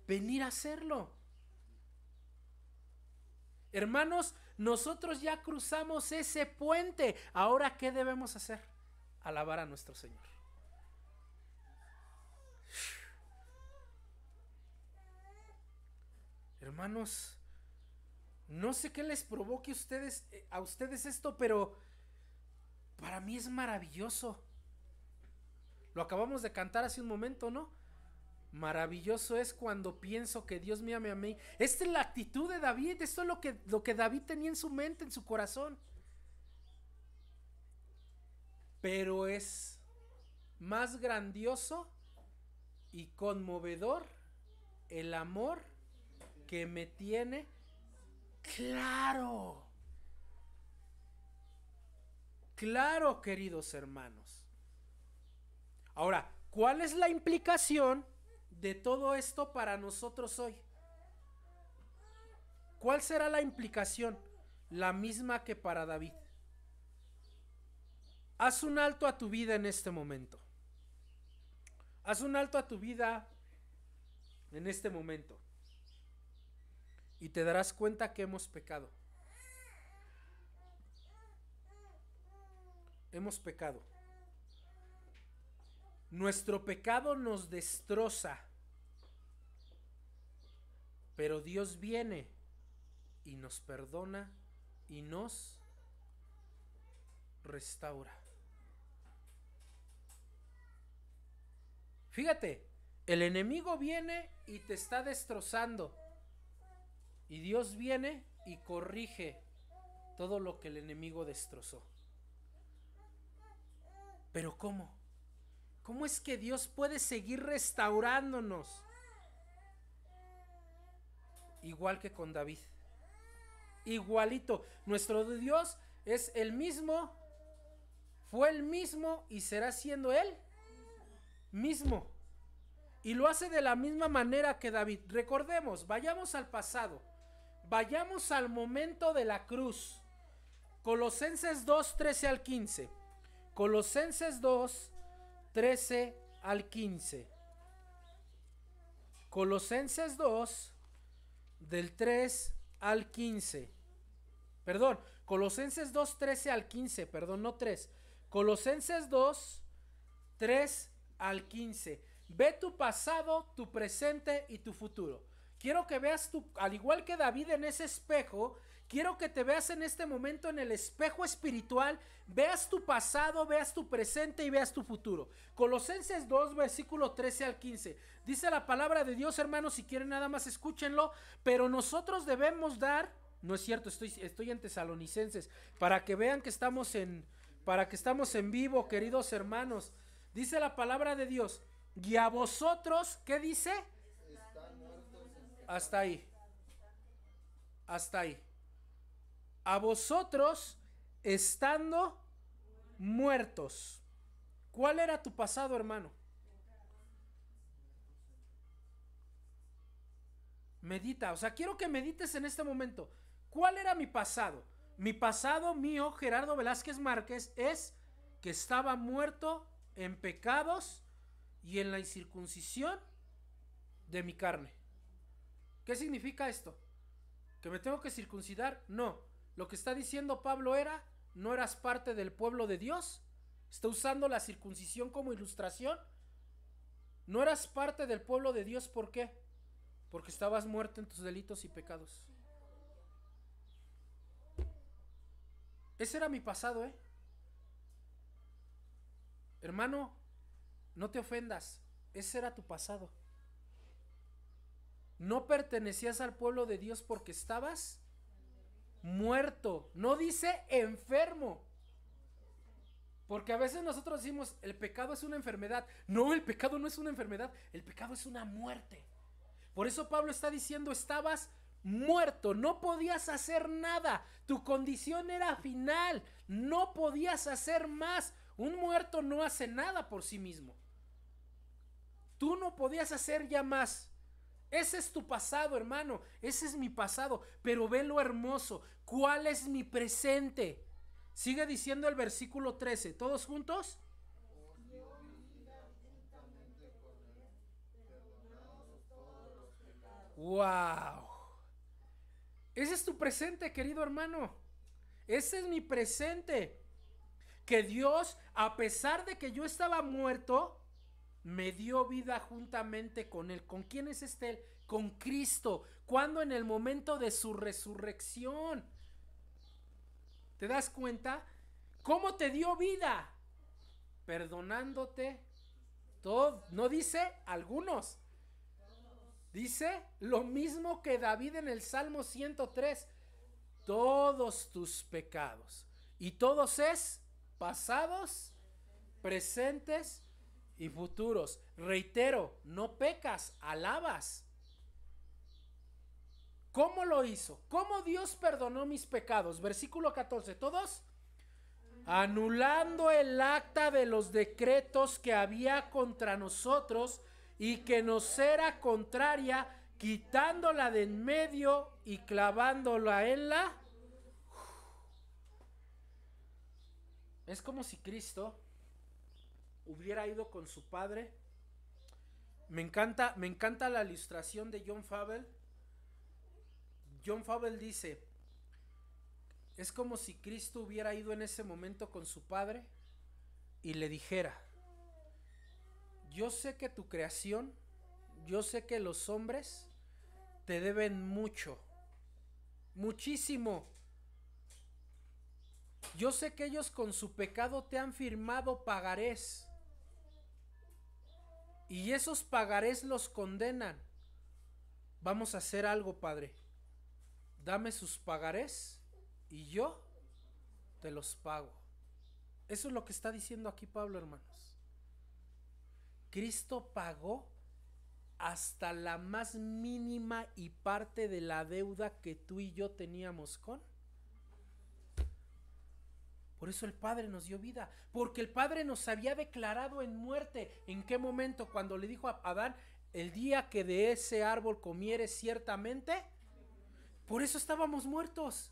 Speaker 1: venir a hacerlo. Hermanos, nosotros ya cruzamos ese puente. Ahora, ¿qué debemos hacer? Alabar a nuestro Señor. Hermanos, no sé qué les provoque a ustedes esto, pero para mí es maravilloso. Lo acabamos de cantar hace un momento, ¿no? Maravilloso es cuando pienso que Dios me ama a mí. Esta es la actitud de David. Esto es lo que David tenía en su mente, en su corazón. Pero es más grandioso y conmovedor el amor que me tiene. Claro, claro, queridos hermanos. Ahora, ¿cuál es la implicación de todo esto para nosotros hoy? ¿Cuál será la implicación? La misma que para David. Haz un alto a tu vida en este momento. Haz un alto a tu vida en este momento. Y te darás cuenta que hemos pecado. Hemos pecado. Nuestro pecado nos destroza. Pero Dios viene y nos perdona y nos restaura. Fíjate, el enemigo viene y te está destrozando. Y Dios viene y corrige todo lo que el enemigo destrozó. Pero ¿cómo? ¿Cómo es que Dios puede seguir restaurándonos? Igual que con David. Igualito. Nuestro Dios es el mismo, fue el mismo y será siendo Él mismo. Y lo hace de la misma manera que David. Recordemos, vayamos al pasado. Vayamos al momento de la cruz. Colosenses 2, 13 al 15. Colosenses 2, 13 al 15. Colosenses 2, del 3 al 15. Perdón, Colosenses 2, 13 al 15. Perdón, no 3. Colosenses 2, 3 al 15. Ve tu pasado, tu presente y tu futuro. Quiero que veas tu, al igual que David en ese espejo, quiero que te veas en este momento en el espejo espiritual, veas tu pasado, veas tu presente y veas tu futuro. Colosenses 2, versículo 13 al 15. Dice la palabra de Dios, hermanos, si quieren nada más escúchenlo, pero nosotros debemos dar, no es cierto, estoy en Tesalonicenses, para que vean que estamos en vivo, queridos hermanos. Dice la palabra de Dios, y a vosotros, ¿qué dice? Hasta ahí. Hasta ahí. A vosotros estando muertos. ¿Cuál era tu pasado, hermano? Medita, o sea, quiero que medites en este momento. ¿Cuál era mi pasado? Mi pasado mío, Gerardo Velázquez Márquez, es que estaba muerto en pecados y en la incircuncisión de mi carne. ¿Qué significa esto? ¿Que me tengo que circuncidar? No. Lo que está diciendo Pablo era, ¿no eras parte del pueblo de Dios? ¿Está usando la circuncisión como ilustración? ¿No eras parte del pueblo de Dios? ¿Por qué? Porque estabas muerto en tus delitos y pecados. Ese era mi pasado, Hermano, no te ofendas. Ese era tu pasado. No pertenecías al pueblo de Dios porque estabas muerto. No dice enfermo. Porque a veces nosotros decimos, el pecado es una enfermedad. No, el pecado no es una enfermedad. El pecado es una muerte. Por eso Pablo está diciendo, estabas muerto. No podías hacer nada. Tu condición era final. No podías hacer más. Un muerto no hace nada por sí mismo. Tú no podías hacer ya más. Ese es tu pasado, hermano. Ese es mi pasado. Pero ve lo hermoso. ¿Cuál es mi presente? Sigue diciendo el versículo 13. ¿Todos juntos? ¡Wow! Ese es tu presente, querido hermano. Ese es mi presente. Que Dios, a pesar de que yo estaba muerto, me dio vida juntamente con Él. ¿Con quién es Él? Con Cristo. ¿Cuándo? En el momento de su resurrección. ¿Te das cuenta? ¿Cómo te dio vida? Perdonándote todo. No dice algunos. Dice lo mismo que David en el Salmo 103. Todos tus pecados. Y todos es pasados, presentes y futuros. Reitero, no pecas, alabas. ¿Cómo lo hizo? ¿Cómo Dios perdonó mis pecados? Versículo 14, ¿todos? Anulando el acta de los decretos que había contra nosotros y que nos era contraria, quitándola de en medio y clavándola en la... Es como si Cristo hubiera ido con su Padre. Me encanta la ilustración de John Flavel. John Flavel dice, es como si Cristo hubiera ido en ese momento con su Padre y le dijera, yo sé que tu creación, yo sé que los hombres te deben mucho, muchísimo. Yo sé que ellos con su pecado te han firmado pagarés. Y esos pagarés los condenan. Vamos a hacer algo, Padre. Dame sus pagarés y yo te los pago. Eso es lo que está diciendo aquí Pablo, hermanos. Cristo pagó hasta la más mínima y parte de la deuda que tú y yo teníamos con. Por eso el Padre nos dio vida, porque el Padre nos había declarado en muerte. ¿En qué momento? Cuando le dijo a Adán, el día que de ese árbol comieres ciertamente, por eso estábamos muertos.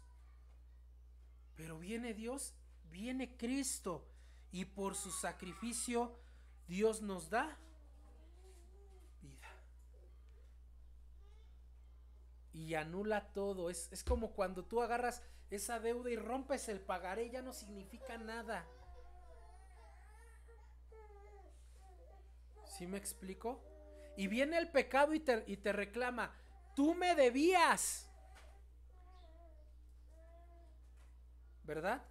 Speaker 1: Pero viene Dios, viene Cristo, y por su sacrificio Dios nos da vida. Y anula todo. Es como cuando tú agarras esa deuda y rompes el pagaré, ya no significa nada. ¿Sí me explico? Y viene el pecado y te reclama, tú me debías, ¿verdad?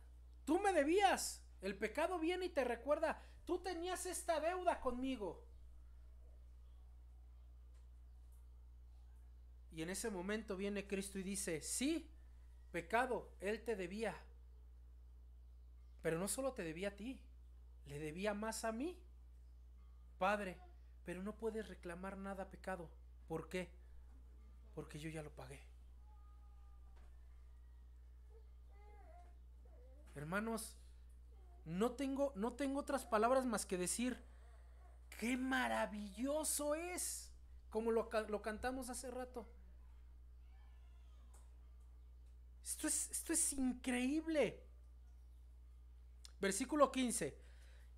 Speaker 1: Tú me debías. El pecado viene y te recuerda, tú tenías esta deuda conmigo. Y en ese momento viene Cristo y dice, sí, pecado, Él te debía. Pero no solo te debía a ti, le debía más a mí. Padre, pero no puedes reclamar nada, pecado. ¿Por qué? Porque yo ya lo pagué. Hermanos, no tengo otras palabras más que decir, qué maravilloso es, como lo cantamos hace rato. Esto es increíble. Versículo 15.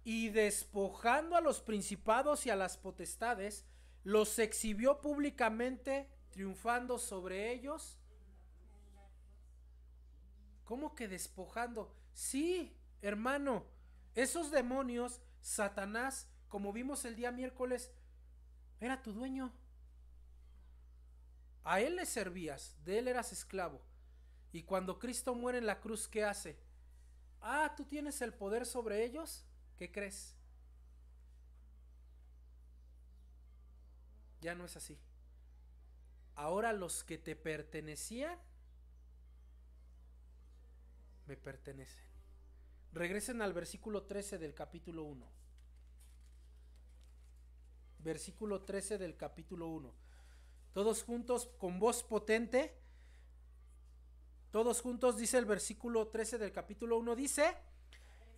Speaker 1: Y despojando a los principados y a las potestades, los exhibió públicamente, triunfando sobre ellos. ¿Cómo que despojando? Sí, hermano, esos demonios, Satanás, como vimos el día miércoles, era tu dueño. A él le servías, de él eras esclavo. Y cuando Cristo muere en la cruz, ¿qué hace? Ah, ¿tú tienes el poder sobre ellos? ¿Qué crees? Ya no es así. Ahora los que te pertenecían, me pertenecen. Regresen al versículo 13 del capítulo 1. Versículo 13 del capítulo 1. Todos juntos con voz potente. Todos juntos dice el versículo 13 del capítulo 1. Dice,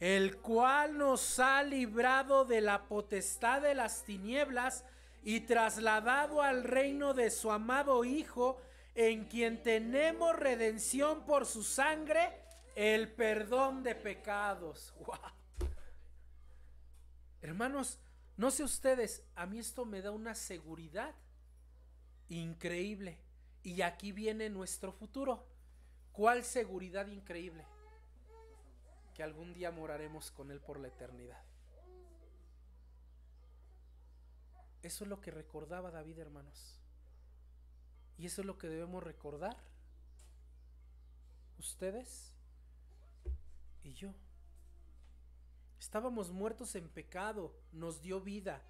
Speaker 1: el cual nos ha librado de la potestad de las tinieblas y trasladado al reino de su amado Hijo, en quien tenemos redención por su sangre, el perdón de pecados. ¡Wow! Hermanos, no sé ustedes, a mí esto me da una seguridad increíble. Y aquí viene nuestro futuro. ¿Cuál seguridad increíble? Que algún día moraremos con Él por la eternidad. Eso es lo que recordaba David, hermanos. Y eso es lo que debemos recordar ustedes y yo. Estábamos muertos en pecado, nos dio vida,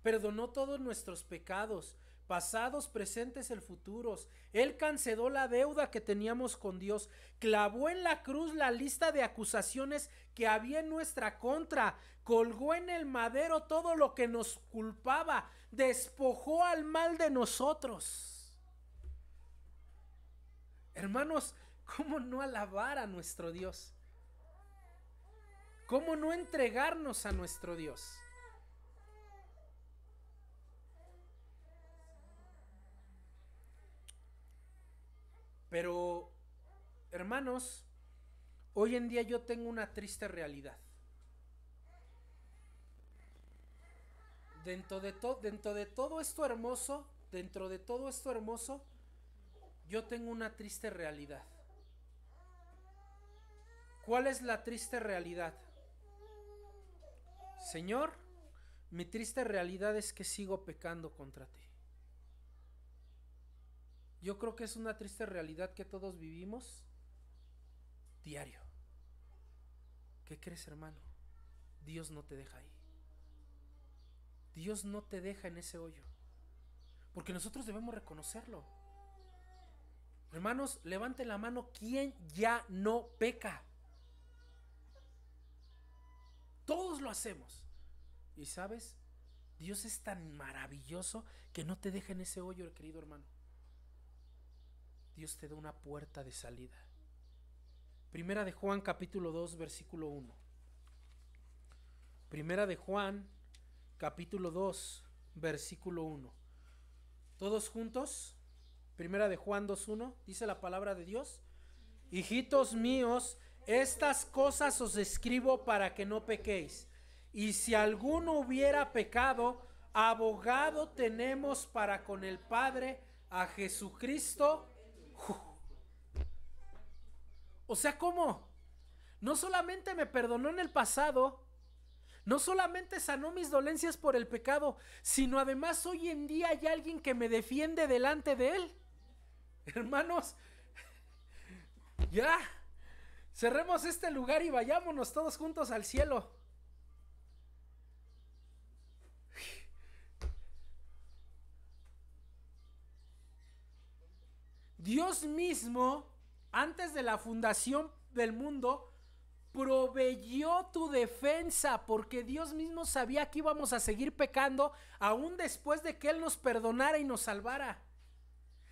Speaker 1: perdonó todos nuestros pecados, pasados, presentes y futuros. Él canceló la deuda que teníamos con Dios, clavó en la cruz la lista de acusaciones que había en nuestra contra, colgó en el madero todo lo que nos culpaba, despojó al mal de nosotros. Hermanos, ¿cómo no alabar a nuestro Dios? ¿Cómo no entregarnos a nuestro Dios? Pero, hermanos, hoy en día yo tengo una triste realidad. Dentro de todo esto hermoso, yo tengo una triste realidad. ¿Cuál es la triste realidad? Señor, mi triste realidad es que sigo pecando contra ti. Yo creo que es una triste realidad que todos vivimos diario. ¿Qué crees, hermano? Dios no te deja ahí. Dios no te deja en ese hoyo. Porque nosotros debemos reconocerlo. Hermanos, levanten la mano. ¿Quién ya no peca? Todos lo hacemos. Y sabes, Dios es tan maravilloso que no te deja en ese hoyo, querido hermano. Dios te da una puerta de salida. Primera de Juan capítulo 2 versículo 1. Primera de Juan capítulo 2 versículo 1. Todos juntos. Primera de Juan 2:1 dice la palabra de Dios: hijitos míos, estas cosas os escribo para que no pequéis. Y si alguno hubiera pecado, abogado tenemos para con el Padre, a Jesucristo. O sea, ¿cómo? No solamente me perdonó en el pasado, no solamente sanó mis dolencias por el pecado, sino además hoy en día hay alguien que me defiende delante de él. Hermanos, ya, cerremos este lugar y vayámonos todos juntos al cielo. Dios mismo, antes de la fundación del mundo, proveyó tu defensa, porque Dios mismo sabía que íbamos a seguir pecando aún después de que Él nos perdonara y nos salvara.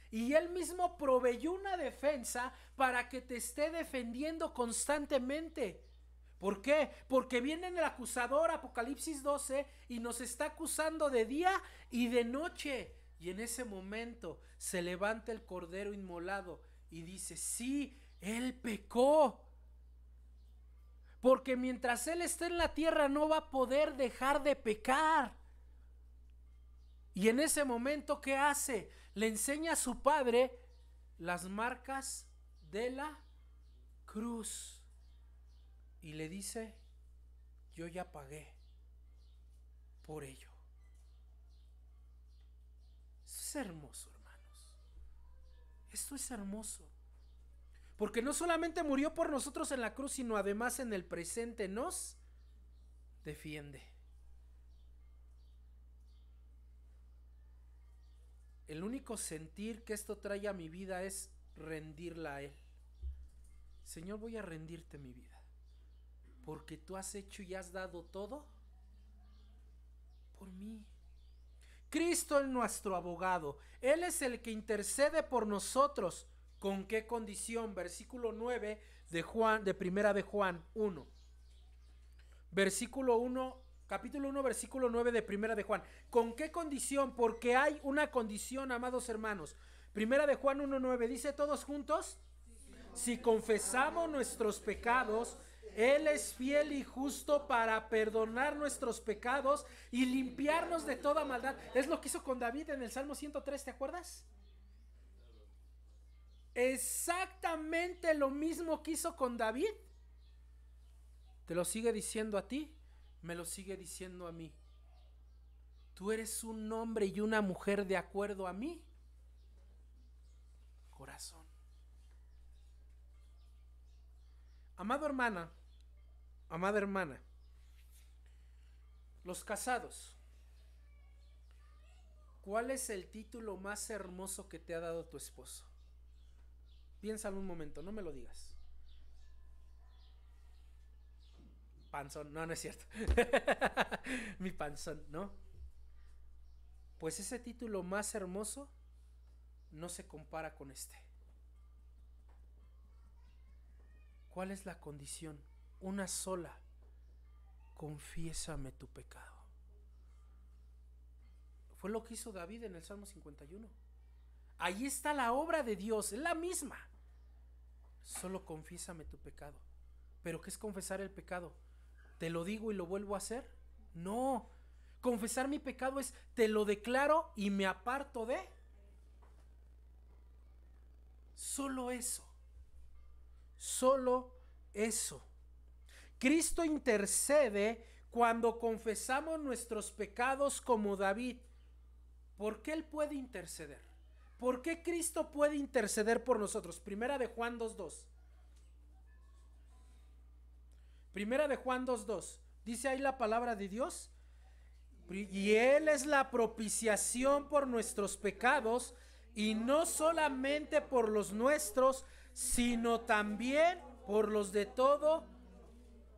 Speaker 1: Y Él mismo proveyó una defensa para que te esté defendiendo constantemente. ¿Por qué? Porque viene el acusador, Apocalipsis 12, y nos está acusando de día y de noche. Y en ese momento se levanta el cordero inmolado y dice: sí, Él pecó. Porque mientras Él esté en la tierra no va a poder dejar de pecar. Y en ese momento, ¿qué hace? Le enseña a su Padre las marcas de la cruz. Y le dice: yo ya pagué por ello. Esto es hermoso, hermanos. Esto es hermoso. Porque no solamente murió por nosotros en la cruz, sino además en el presente nos defiende. El único sentir que esto trae a mi vida es rendirla a Él. Señor, voy a rendirte mi vida, porque tú has hecho y has dado todo por mí. Cristo es nuestro abogado. Él es el que intercede por nosotros. ¿Con qué condición? Versículo 9 de Juan, de Primera de Juan 1. Versículo 1, capítulo 1, versículo 9 de Primera de Juan. ¿Con qué condición? Porque hay una condición, amados hermanos. Primera de Juan 1:9 dice todos juntos: si confesamos nuestros pecados, Él es fiel y justo para perdonar nuestros pecados y limpiarnos de toda maldad. Es lo que hizo con David en el Salmo 103, ¿te acuerdas? Exactamente lo mismo que hizo con David. Te lo sigue diciendo a ti, me lo sigue diciendo a mí. Tú eres un hombre y una mujer de acuerdo a mí corazón. Amada hermana, los casados, ¿cuál es el título más hermoso que te ha dado tu esposo? Piénsalo un momento, no me lo digas. Panzón, no, no es cierto. Mi panzón, ¿no? Pues ese título más hermoso no se compara con este. ¿Cuál es la condición? Una sola. Confiésame tu pecado. Fue lo que hizo David en el Salmo 51. Ahí está la obra de Dios, es la misma. Solo confiésame tu pecado. ¿Pero qué es confesar el pecado? ¿Te lo digo y lo vuelvo a hacer? No. Confesar mi pecado es te lo declaro y me aparto de. Solo eso. Solo eso. Cristo intercede cuando confesamos nuestros pecados como David. ¿Por qué Él puede interceder? ¿Por qué Cristo puede interceder por nosotros? Primera de Juan 2:2. Primera de Juan 2:2. Dice ahí la palabra de Dios. Y Él es la propiciación por nuestros pecados, y no solamente por los nuestros, sino también por los de todo,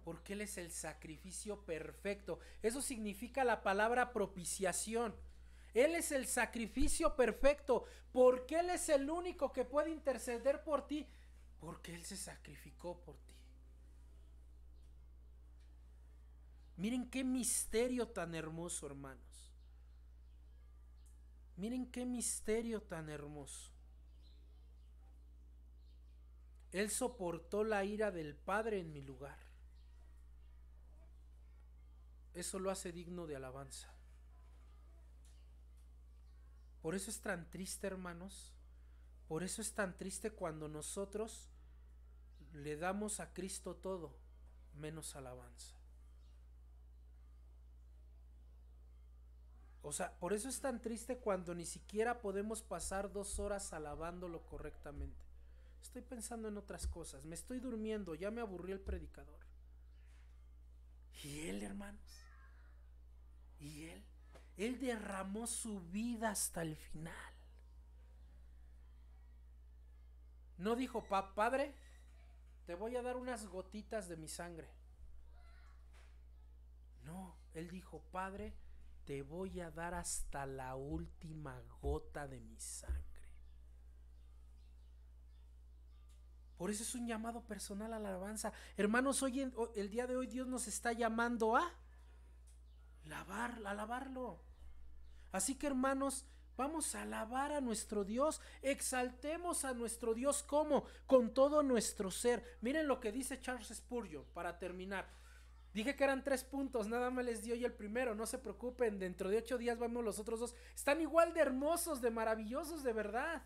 Speaker 1: porque Él es el sacrificio perfecto. Eso significa la palabra propiciación. Él es el sacrificio perfecto, porque Él es el único que puede interceder por ti, porque Él se sacrificó por ti. Miren qué misterio tan hermoso, hermanos. Miren qué misterio tan hermoso. Él soportó la ira del Padre en mi lugar. Eso lo hace digno de alabanza. Por eso es tan triste, hermanos. Por eso es tan triste cuando nosotros le damos a Cristo todo, menos alabanza. O sea, por eso es tan triste cuando ni siquiera podemos pasar 2 horas alabándolo correctamente. Estoy pensando en otras cosas, me estoy durmiendo, ya me aburrió el predicador. Y Él, hermanos, y Él derramó su vida hasta el final. No dijo, Padre, te voy a dar unas gotitas de mi sangre. No, Él dijo, Padre, te voy a dar hasta la última gota de mi sangre. Por eso es un llamado personal a la alabanza. Hermanos, el día de hoy Dios nos está llamando a alabarlo. Así que, hermanos, vamos a alabar a nuestro Dios. Exaltemos a nuestro Dios. ¿Cómo? Con todo nuestro ser. Miren lo que dice Charles Spurgeon para terminar. Dije que eran 3 puntos, nada más les di hoy el primero. No se preocupen, dentro de 8 días vamos los otros 2. Están igual de hermosos, de maravillosos, de verdad.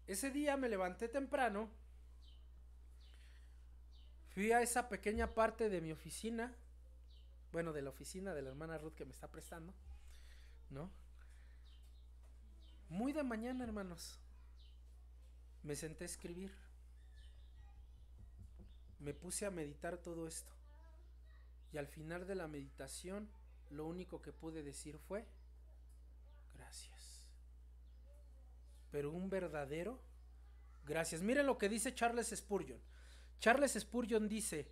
Speaker 1: Ese día me levanté temprano. Fui a esa pequeña parte de mi oficina. Bueno, de la oficina de la hermana Ruth que me está prestando, ¿no? Muy de mañana, hermanos. Me senté a escribir. Me puse a meditar todo esto. Y al final de la meditación, lo único que pude decir fue: gracias. Pero un verdadero gracias. Miren lo que dice Charles Spurgeon. Charles Spurgeon dice: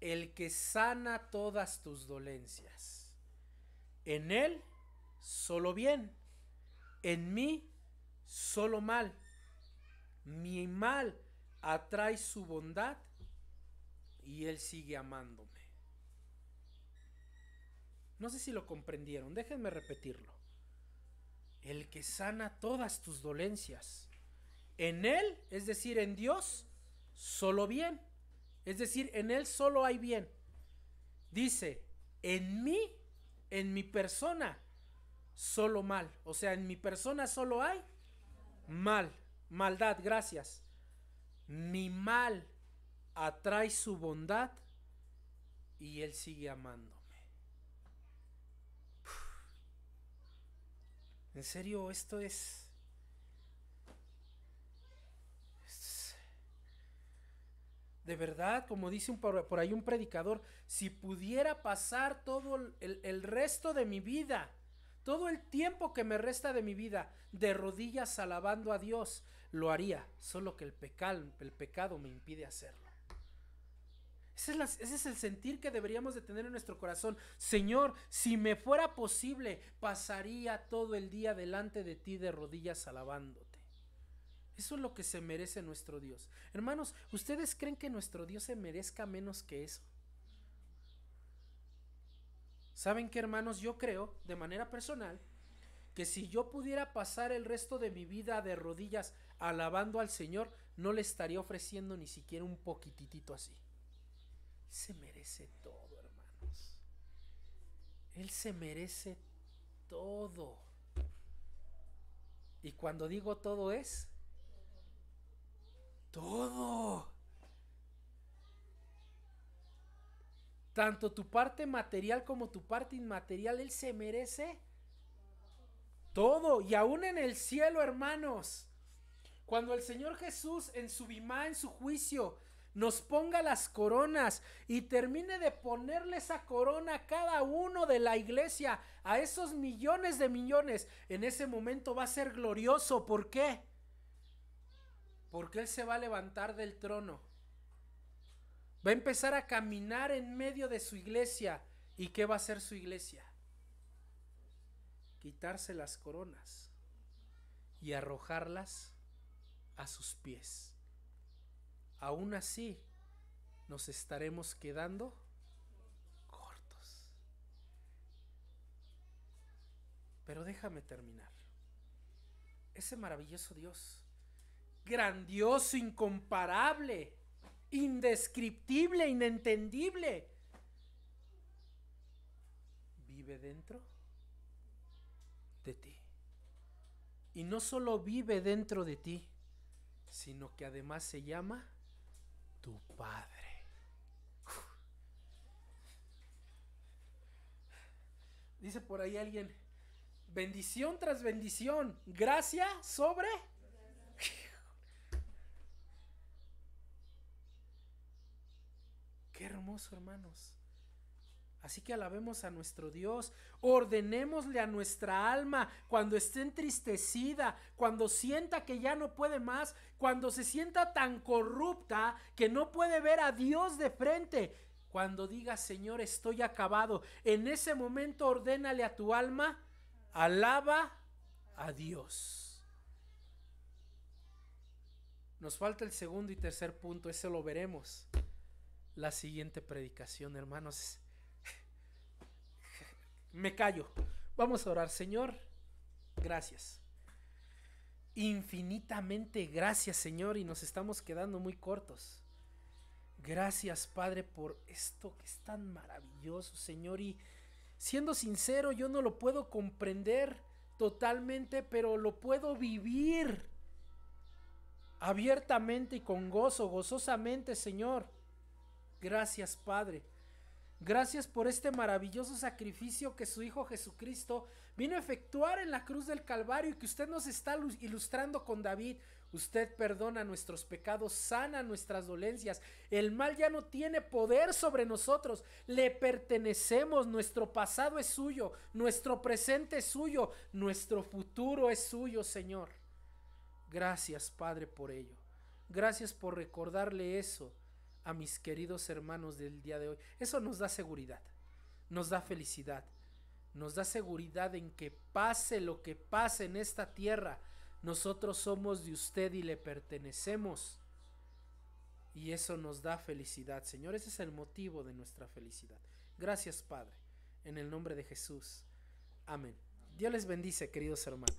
Speaker 1: el que sana todas tus dolencias, en Él solo bien, en mí solo mal. Mi mal atrae su bondad y Él sigue amándome. No sé si lo comprendieron, déjenme repetirlo. El que sana todas tus dolencias, en Él, es decir, en Dios, solo bien. Es decir, en Él solo hay bien. Dice, en mí, en mi persona, solo mal. O sea, en mi persona solo hay mal, maldad, gracias. Mi mal atrae su bondad y Él sigue amándome. En serio, esto es De verdad, como dice por ahí un predicador, si pudiera pasar todo el resto de mi vida, todo el tiempo que me resta de mi vida, de rodillas alabando a Dios, lo haría, solo que el pecado me impide hacerlo. Ese es el sentir que deberíamos de tener en nuestro corazón. Señor, si me fuera posible, pasaría todo el día delante de ti de rodillas alabándote. Eso es lo que se merece nuestro Dios. Hermanos, ¿ustedes creen que nuestro Dios se merezca menos que eso? ¿Saben qué, hermanos? Yo creo, de manera personal, que si yo pudiera pasar el resto de mi vida de rodillas alabando al Señor, no le estaría ofreciendo ni siquiera un poquitito así. Él se merece todo, hermanos. Él se merece todo. Y cuando digo todo es todo. Tanto tu parte material como tu parte inmaterial, Él se merece todo. Y aún en el cielo, hermanos, cuando el Señor Jesús en su bimá, en su juicio, nos ponga las coronas y termine de ponerle esa corona a cada uno de la iglesia, a esos millones de millones, en ese momento va a ser glorioso. ¿Por qué? Porque Él se va a levantar del trono, va a empezar a caminar en medio de su iglesia. ¿Y qué va a hacer su iglesia? Quitarse las coronas y arrojarlas a sus pies. Aún así, nos estaremos quedando cortos. Pero déjame terminar. Ese maravilloso Dios, grandioso, incomparable, indescriptible, inentendible, vive dentro de ti. Y no solo vive dentro de ti, sino que además se llama tu Padre. Dice por ahí alguien, bendición tras bendición, gracia sobre. Qué hermoso, hermanos. Así que alabemos a nuestro Dios, ordenémosle a nuestra alma cuando esté entristecida, cuando sienta que ya no puede más, cuando se sienta tan corrupta que no puede ver a Dios de frente. Cuando diga, Señor, estoy acabado, en ese momento ordénale a tu alma, alaba a Dios. Nos falta el segundo y tercer punto, ese lo veremos la siguiente predicación, hermanos. Me callo. Vamos a orar. Señor, gracias. Infinitamente gracias, Señor, y nos estamos quedando muy cortos. Gracias, Padre, por esto que es tan maravilloso, Señor, y siendo sincero, yo no lo puedo comprender totalmente, pero lo puedo vivir abiertamente y con gozo, gozosamente, Señor. Gracias, Padre. Gracias por este maravilloso sacrificio que su Hijo Jesucristo vino a efectuar en la cruz del Calvario y que usted nos está ilustrando con David. Usted perdona nuestros pecados, sana nuestras dolencias. El mal ya no tiene poder sobre nosotros. Le pertenecemos. Nuestro pasado es suyo. Nuestro presente es suyo. Nuestro futuro es suyo, Señor. Gracias, Padre, por ello. Gracias por recordarle eso a mis queridos hermanos del día de hoy. Eso nos da seguridad, nos da felicidad, nos da seguridad en que pase lo que pase en esta tierra, nosotros somos de usted y le pertenecemos, y eso nos da felicidad, Señor. Ese es el motivo de nuestra felicidad. Gracias, Padre, en el nombre de Jesús. Amén. Dios les bendice, queridos hermanos.